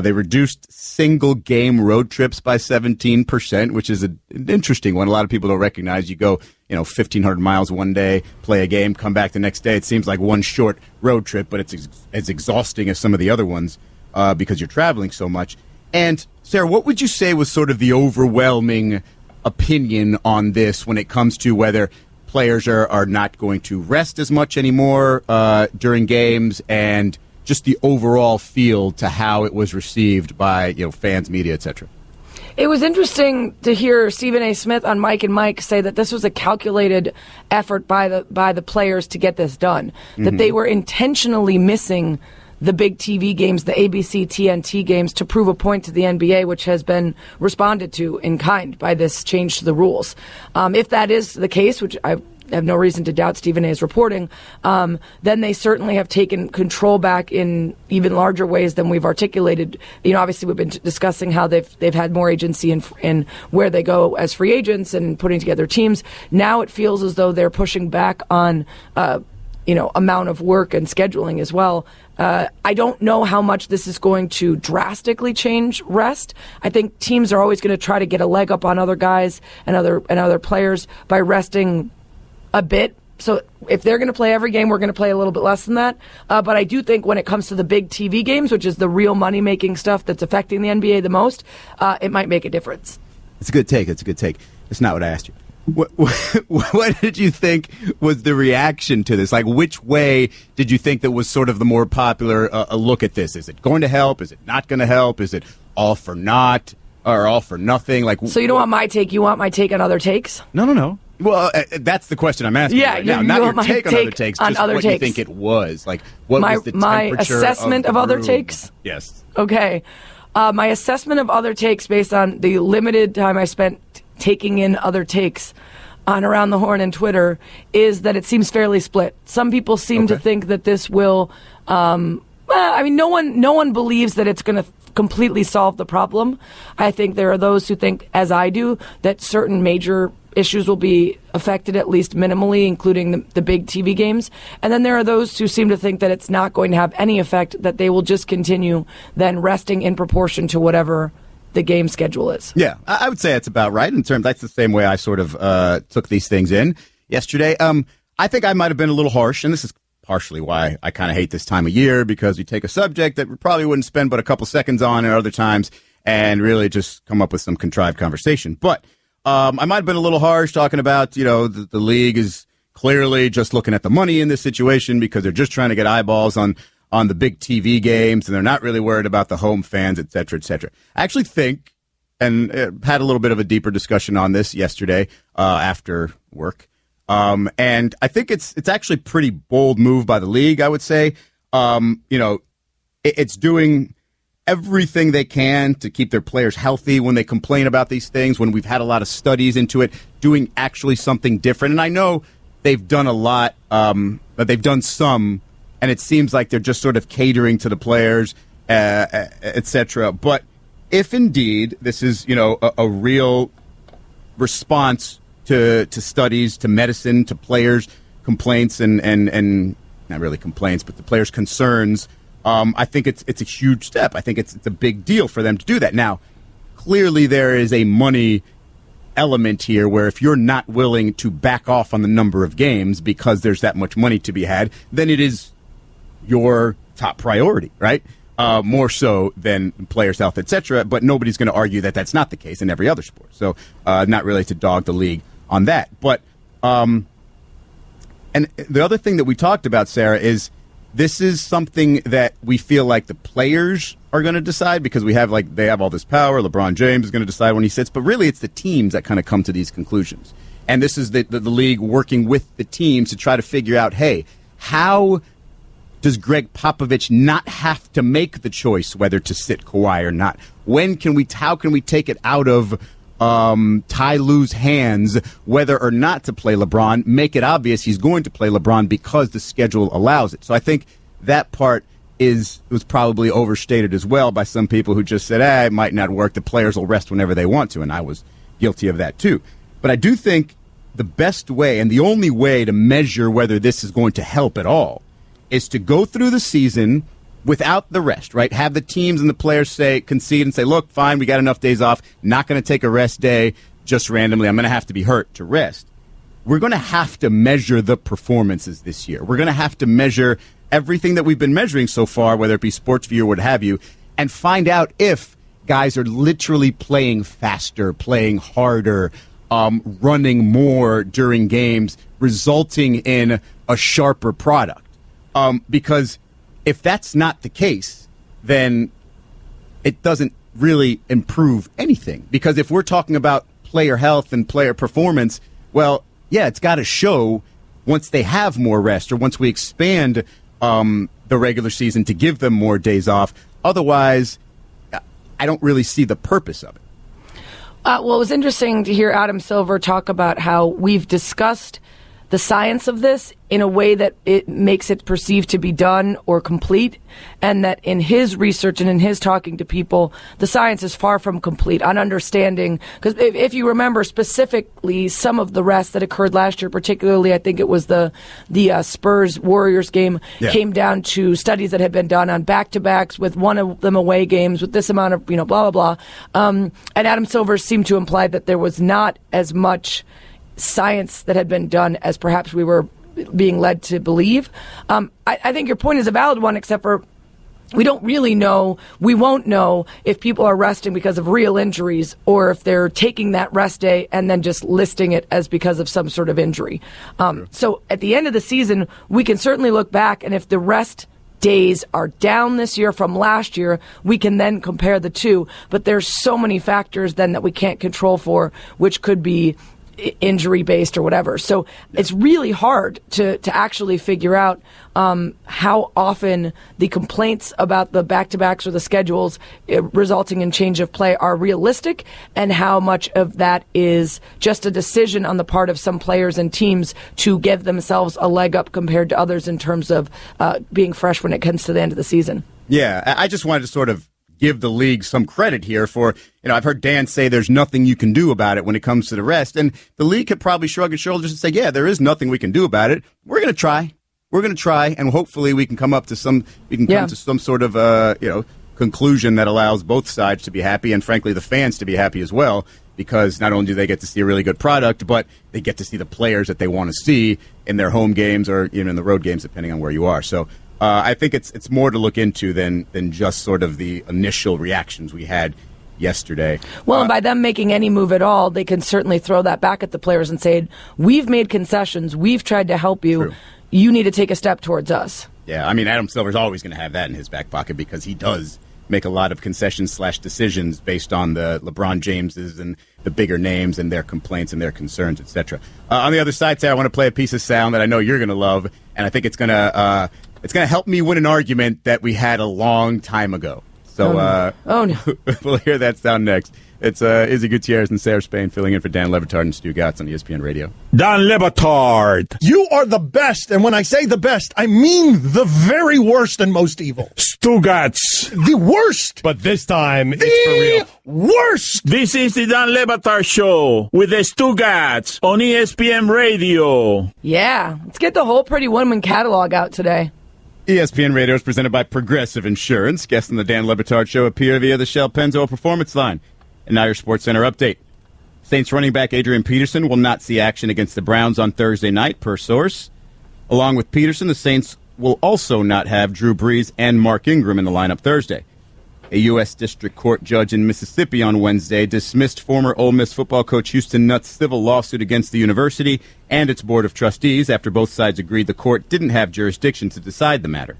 They reduced single-game road trips by 17%, which is an interesting one. A lot of people don't recognize. You go, 1,500 miles one day, play a game, come back the next day. It seems like one short road trip, but it's as exhausting as some of the other ones because you're traveling so much. And, Sarah, what would you say was sort of the overwhelming opinion on this when it comes to whether players are not going to rest as much anymore during games and just the overall feel to how it was received by fans, media, etc.? It was interesting to hear Stephen A. Smith on Mike and Mike say that this was a calculated effort by the players to get this done, that they were intentionally missing the big TV games, the ABC, TNT games, to prove a point to the NBA, which has been responded to in kind by this change to the rules. If that is the case, which I have no reason to doubt Stephen A's reporting, then they certainly have taken control back in even larger ways than we've articulated. Obviously we've been discussing how they've had more agency in where they go as free agents and putting together teams. Now it feels as though they're pushing back on amount of work and scheduling as well. I don't know how much this is going to drastically change rest. I think teams are always going to try to get a leg up on other guys and other players by resting a bit. So if they're going to play every game, we're going to play a little bit less than that. But I do think when it comes to the big TV games, which is the real money-making stuff that's affecting the NBA the most, it might make a difference. It's a good take. It's not what I asked you. What did you think was the reaction to this? Like, which way did you think that was sort of the more popular look at this? Is it going to help? Is it not going to help? Is it all for naught or all for nothing? So you don't want my take? You want my take on other takes? No. Well, that's the question I'm asking. Yeah, right now. you not want your my take on other takes. On just other what takes. you think it was. Like, what was the my temperature assessment of other room? takes? Yes. Okay. My assessment of other takes based on the limited time I spent taking in other takes on Around the Horn and Twitter is that it seems fairly split. Some people seem to think that this will. No one believes that it's going to completely solve the problem. I think there are those who think, as I do, that certain major issues will be affected at least minimally, including the big TV games. And then there are those who seem to think that it's not going to have any effect, that they will just continue then resting in proportion to whatever the game schedule is. Yeah, I would say that's about right. That's the same way I sort of took these things in yesterday. I think I might have been a little harsh, and this is partially why I kind of hate this time of year, because you take a subject that we probably wouldn't spend but a couple seconds on at other times and really just come up with some contrived conversation. But I might have been a little harsh talking about, the league is clearly just looking at the money in this situation because they're just trying to get eyeballs on the big TV games, and they're not really worried about the home fans, et cetera, et cetera. I actually think, and had a little bit of a deeper discussion on this yesterday after work, and I think it's actually a pretty bold move by the league, I would say. It's doing everything they can to keep their players healthy when they complain about these things, when we've had a lot of studies into it, doing actually something different. And I know they've done a lot, but they've done some, and it seems like they're just sort of catering to the players, etc. But if indeed this is, a real response to studies, to medicine, to players' complaints, and not really complaints, but the players' concerns, I think it's a huge step. I think it's a big deal for them to do that. Now, clearly there is a money element here where if you're not willing to back off on the number of games because there's that much money to be had, then it is your top priority, right? More so than players' health, etc. But nobody's going to argue that that's not the case in every other sport. So not really to dog the league on that. But and the other thing that we talked about, Sarah, is this is something that we feel like the players are going to decide because they have all this power. LeBron James is going to decide when he sits, but really it's the teams that kind of come to these conclusions. And this is the league working with the teams to try to figure out, hey, how does Greg Popovich not have to make the choice whether to sit Kawhi or not? How can we take it out of Ty Lue's hands whether or not to play LeBron, make it obvious he's going to play LeBron because the schedule allows it. So I think that part was probably overstated as well by some people who just said, it might not work. The players will rest whenever they want to, and I was guilty of that too. But I do think the best way and the only way to measure whether this is going to help at all is to go through the season without the rest, right? Have the teams and the players concede and say, look, fine, we got enough days off. Not going to take a rest day just randomly. I'm going to have to be hurt to rest. We're going to have to measure the performances this year. We're going to have to measure everything that we've been measuring so far, whether it be SportsView or what have you, and find out if guys are literally playing faster, playing harder, running more during games, resulting in a sharper product. Because if that's not the case, then it doesn't really improve anything. Because if we're talking about player health and player performance, well, yeah, it's got to show once they have more rest or once we expand the regular season to give them more days off. Otherwise, I don't really see the purpose of it. Well, it was interesting to hear Adam Silver talk about how we've discussed the science of this in a way that it makes it perceived to be done or complete, and that in his research and in his talking to people, the science is far from complete on understanding. Because if you remember specifically some of the rest that occurred last year, particularly I think it was the Spurs-Warriors game, came down to studies that had been done on back-to-backs with one of them away games with this amount of, blah, blah, blah. And Adam Silver seemed to imply that there was not as much science that had been done as perhaps we were being led to believe. I think your point is a valid one, except for we don't really know. We won't know if people are resting because of real injuries or if they're taking that rest day and then just listing it as because of some sort of injury. So at the end of the season, we can certainly look back, and if the rest days are down this year from last year, we can then compare the two. But there's so many factors then that we can't control for, which could be injury-based or whatever. So it's really hard to actually figure out how often the complaints about the back-to-backs or the schedules resulting in change of play are realistic, and how much of that is just a decision on the part of some players and teams to give themselves a leg up compared to others in terms of being fresh when it comes to the end of the season. Yeah, I just wanted to sort of give the league some credit here for, I've heard Dan say there's nothing you can do about it when it comes to the rest. And the league could probably shrug its shoulders and say, yeah, there is nothing we can do about it. We're going to try. We're going to try, and hopefully we can come to some sort of, conclusion that allows both sides to be happy and, frankly, the fans to be happy as well, because not only do they get to see a really good product, but they get to see the players that they want to see in their home games or even in the road games, depending on where you are. So I think it's more to look into than just sort of the initial reactions we had yesterday. Well, and by them making any move at all, they can certainly throw that back at the players and say, we've made concessions, we've tried to help you, you need to take a step towards us. Yeah, I mean, Adam Silver's always going to have that in his back pocket because he does make a lot of concessions/decisions based on the LeBron Jameses and the bigger names and their complaints and their concerns, etc. On the other side, Sarah, I want to play a piece of sound that I know you're going to love, and I think it's going to help me win an argument that we had a long time ago. So we'll hear that sound next. It's Izzy Gutierrez and Sarah Spain filling in for Dan Le Batard and Stugotz on ESPN Radio. Dan Le Batard. You are the best, and when I say the best, I mean the very worst and most evil. Stugotz. The worst. But this time, it's for real. Worst. This is the Dan Le Batard Show with the Stugotz on ESPN Radio. Yeah, let's get the whole Pretty Woman catalog out today. ESPN Radio is presented by Progressive Insurance. Guests on the Dan Le Batard Show appear via the Shell Pennzoil Performance Line. And now your SportsCenter update. Saints running back Adrian Peterson will not see action against the Browns on Thursday night, per source. Along with Peterson, the Saints will also not have Drew Brees and Mark Ingram in the lineup Thursday. A U.S. District Court judge in Mississippi on Wednesday dismissed former Ole Miss football coach Houston Nutt's civil lawsuit against the university and its board of trustees after both sides agreed the court didn't have jurisdiction to decide the matter.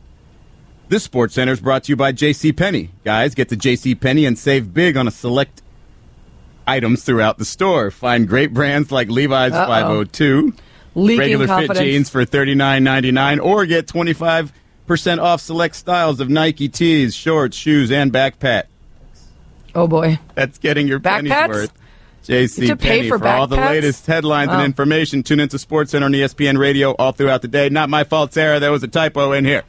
This Sports Center is brought to you by JCPenney. Guys, get to JCPenney and save big on a select items throughout the store. Find great brands like Levi's 502, Leaking regular confidence. fit jeans for $39.99, or get 25% off select styles of Nike tees, shorts, shoes, and backpacks. Oh, boy. That's getting your penny's Backpacks? worth. You have to pay JCPenney. for For all the backpacks? latest headlines and information, tune into SportsCenter on ESPN Radio all throughout the day. Not my fault, Sarah. There was a typo in here.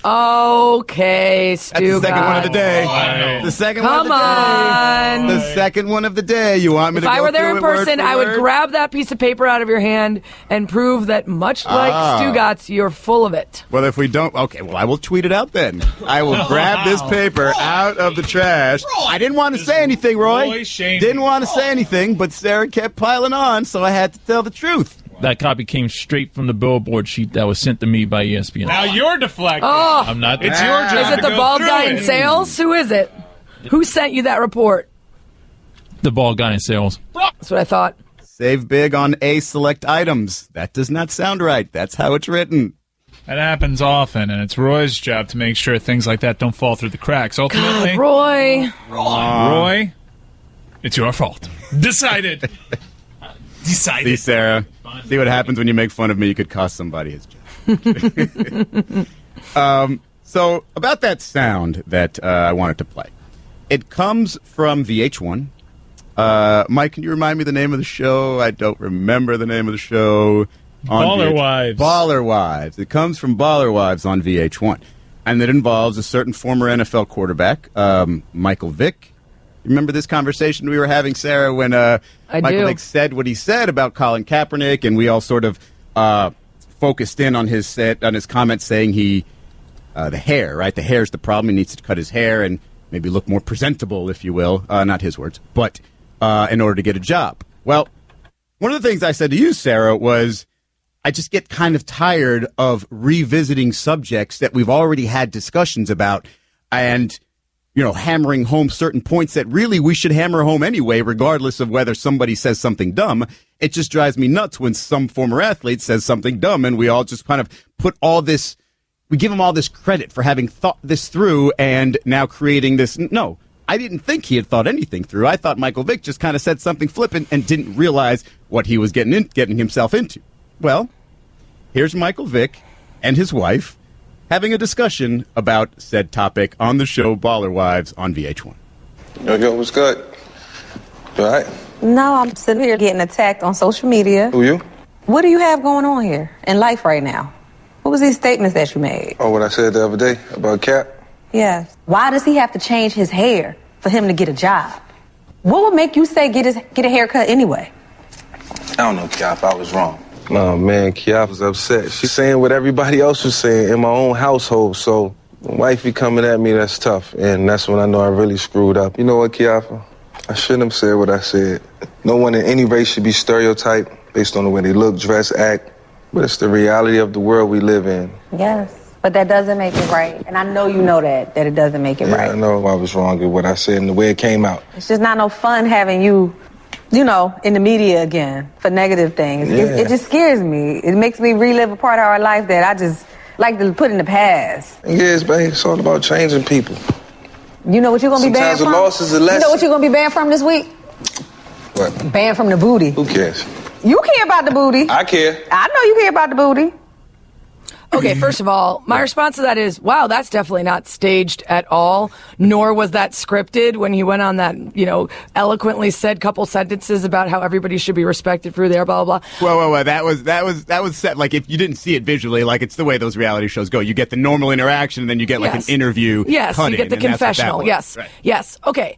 Okay, Stu. That's the second one of the day. The second one of the day. Come on. The second one of the day. You want me If to go I were there in through it word person, for I would word? grab that piece of paper out of your hand and prove that, much like Stugotz, you're full of it. Well, if we don't, okay, well, I will tweet it out then. I will grab this paper out of the trash. I didn't want to say anything, Roy. Didn't want to say anything, but Sarah kept piling on, so I had to tell the truth. That copy came straight from the billboard sheet that was sent to me by ESPN. Now you're deflecting. Oh. I'm not. It's your job. Is it to the go bald through guy it. in sales? Who is it? Who sent you that report? The bald guy in sales. That's what I thought. Save big on A select items. That does not sound right. That's how it's written. That happens often, and it's Roy's job to make sure things like that don't fall through the cracks. Ultimately, God, Roy. Roy, it's your fault. Decided. See, Sarah. See what happens when you make fun of me. You could cost somebody his job. So, about that sound that I wanted to play. It comes from VH1. Mike, can you remind me the name of the show? I don't remember the name of the show. Baller Wives. Baller Wives. It comes from Baller Wives on VH1. And it involves a certain former NFL quarterback, Michael Vick. Remember this conversation we were having, Sarah, when Michael Vick said what he said about Colin Kaepernick, and we all sort of focused in on his comments saying the hair, right? The hair's the problem. He needs to cut his hair and maybe look more presentable, if you will. Not his words, but in order to get a job. Well, one of the things I said to you, Sarah, was I just get kind of tired of revisiting subjects that we've already had discussions about and, hammering home certain points that really we should hammer home anyway, regardless of whether somebody says something dumb. It just drives me nuts when some former athlete says something dumb and we all just kind of put all this, we give him all this credit for having thought this through and now creating this. No, I didn't think he had thought anything through. I thought Michael Vick just kind of said something flippant and didn't realize what he was getting himself into. Well, here's Michael Vick and his wife having a discussion about said topic on the show Baller Wives on VH1. Yo, what's good? You all right? No, I'm sitting here getting attacked on social media. Who you? What do you have going on here in life right now? What was these statements that you made? Oh, what I said the other day about Cap? Yes. Why does he have to change his hair for him to get a job? What would make you say get a haircut anyway? I don't know, Cap. I was wrong. No, man, Kiaf was upset. She's saying what everybody else was saying in my own household, so when wifey coming at me, that's tough, and that's when I know I really screwed up. You know what, Kiafa? I shouldn't have said what I said. No one in any race should be stereotyped based on the way they look, dress, act, but it's the reality of the world we live in. Yes, but that doesn't make it right, and I know you know that it doesn't make it right. I know I was wrong with what I said and the way it came out. It's just not no fun having you in the media again for negative things. Yeah. It just scares me. It makes me relive a part of our life that I just like to put in the past. Yes, babe, it's all about changing people. You know what you're going to be banned from? Sometimes a loss is a lesson. You know what you're going to be banned from this week? What? Banned from the booty. Who cares? You care about the booty. I care. I know you care about the booty. Okay, first of all, my response to that is, wow, that's definitely not staged at all, nor was that scripted when he went on that, eloquently said couple sentences about how everybody should be respected for who they are, blah, blah, blah. Whoa, that was set, like, if you didn't see it visually, like, it's the way those reality shows go. You get the normal interaction, and then you get, like, an interview. Yes, you get the confessional. Yes, right. Yes. Okay.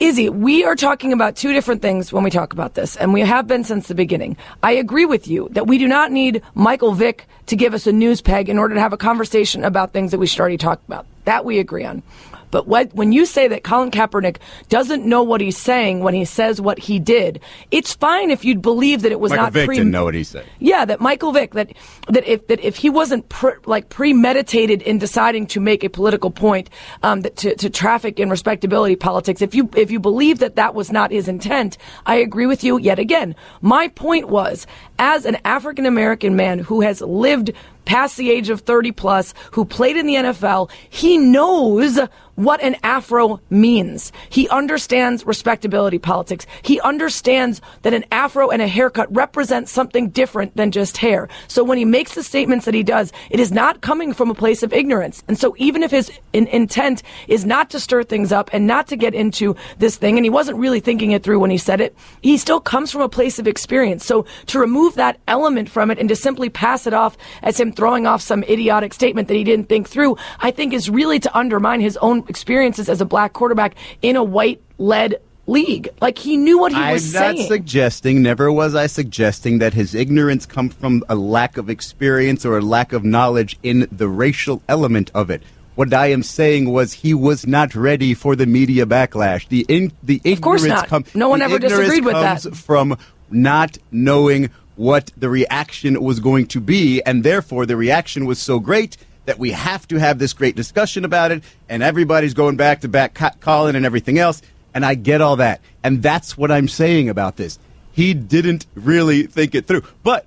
Izzy, we are talking about two different things when we talk about this, and we have been since the beginning. I agree with you that we do not need Michael Vick to give us a news peg in order to have a conversation about things that we should already talk about. That we agree on. But when you say that Colin Kaepernick doesn't know what he's saying when he says what he did, it's fine if you'd believe that it was Michael not Vick didn't know what he said. Yeah, that Michael Vick, that if he wasn't premeditated in deciding to make a political point, to traffic in respectability politics, if you believe that was not his intent, I agree with you yet again. My point was, as an African American man who has lived past the age of 30 plus, who played in the NFL, he knows what an afro means. He understands respectability politics. He understands that an afro and a haircut represent something different than just hair. So when he makes the statements that he does, it is not coming from a place of ignorance. And so even if his intent is not to stir things up and not to get into this thing, and he wasn't really thinking it through when he said it, he still comes from a place of experience. So to remove that element from it and to simply pass it off as him throwing off some idiotic statement that he didn't think through, I think is really to undermine his own experiences as a black quarterback in a white-led league. Like, he knew what he was saying. I'm not suggesting, never was I suggesting that his ignorance comes from a lack of experience or a lack of knowledge in the racial element of it. What I am saying was he was not ready for the media backlash. The ignorance, of course not. No one ever disagreed with that. Comes from not knowing what the reaction was going to be, and therefore the reaction was so great that we have to have this great discussion about it, and everybody's going back to back Colin and everything else, and I get all that. And that's what I'm saying about this. He didn't really think it through. But,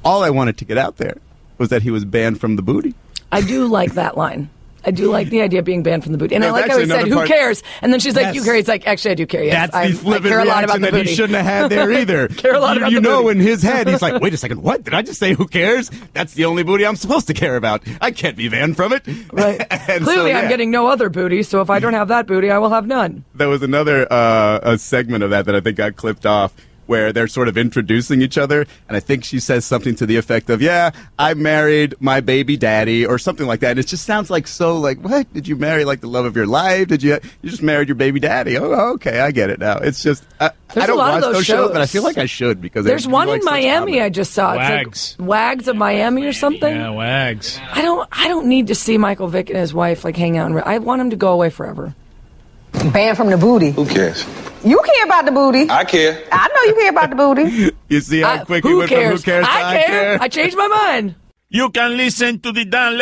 all I wanted to get out there was that he was banned from the booty. I do like that line. I do like the idea of being banned from the booty. And I like how he said, who cares? And then she's like, you care. He's like, actually, I do care. Yes, that's the flippant reaction that he shouldn't have had there either. Care a lot about the booty. In his head, he's like, wait a second, what? Did I just say who cares? That's the only booty I'm supposed to care about. I can't be banned from it. Right. Clearly, I'm getting no other booty, so if I don't have that booty, I will have none. There was another a segment of that I think got clipped off, where they're sort of introducing each other, and I think she says something to the effect of, yeah, I married my baby daddy, or something like that. And it just sounds like, so, like, what? Did you marry, like, the love of your life? You just married your baby daddy? Oh, okay, I get it now. It's just, I don't watch those shows, but I feel like I should, because there's one in Miami I just saw. Wags. It's like Wags of Miami or something? Yeah, Wags. I don't need to see Michael Vick and his wife, like, hang out. I want him to go away forever. Banned from the booty. Who cares? You care about the booty. I care. I know you care about the booty. You see how quick he went from who cares to I care. I changed my mind. You can listen to the Dan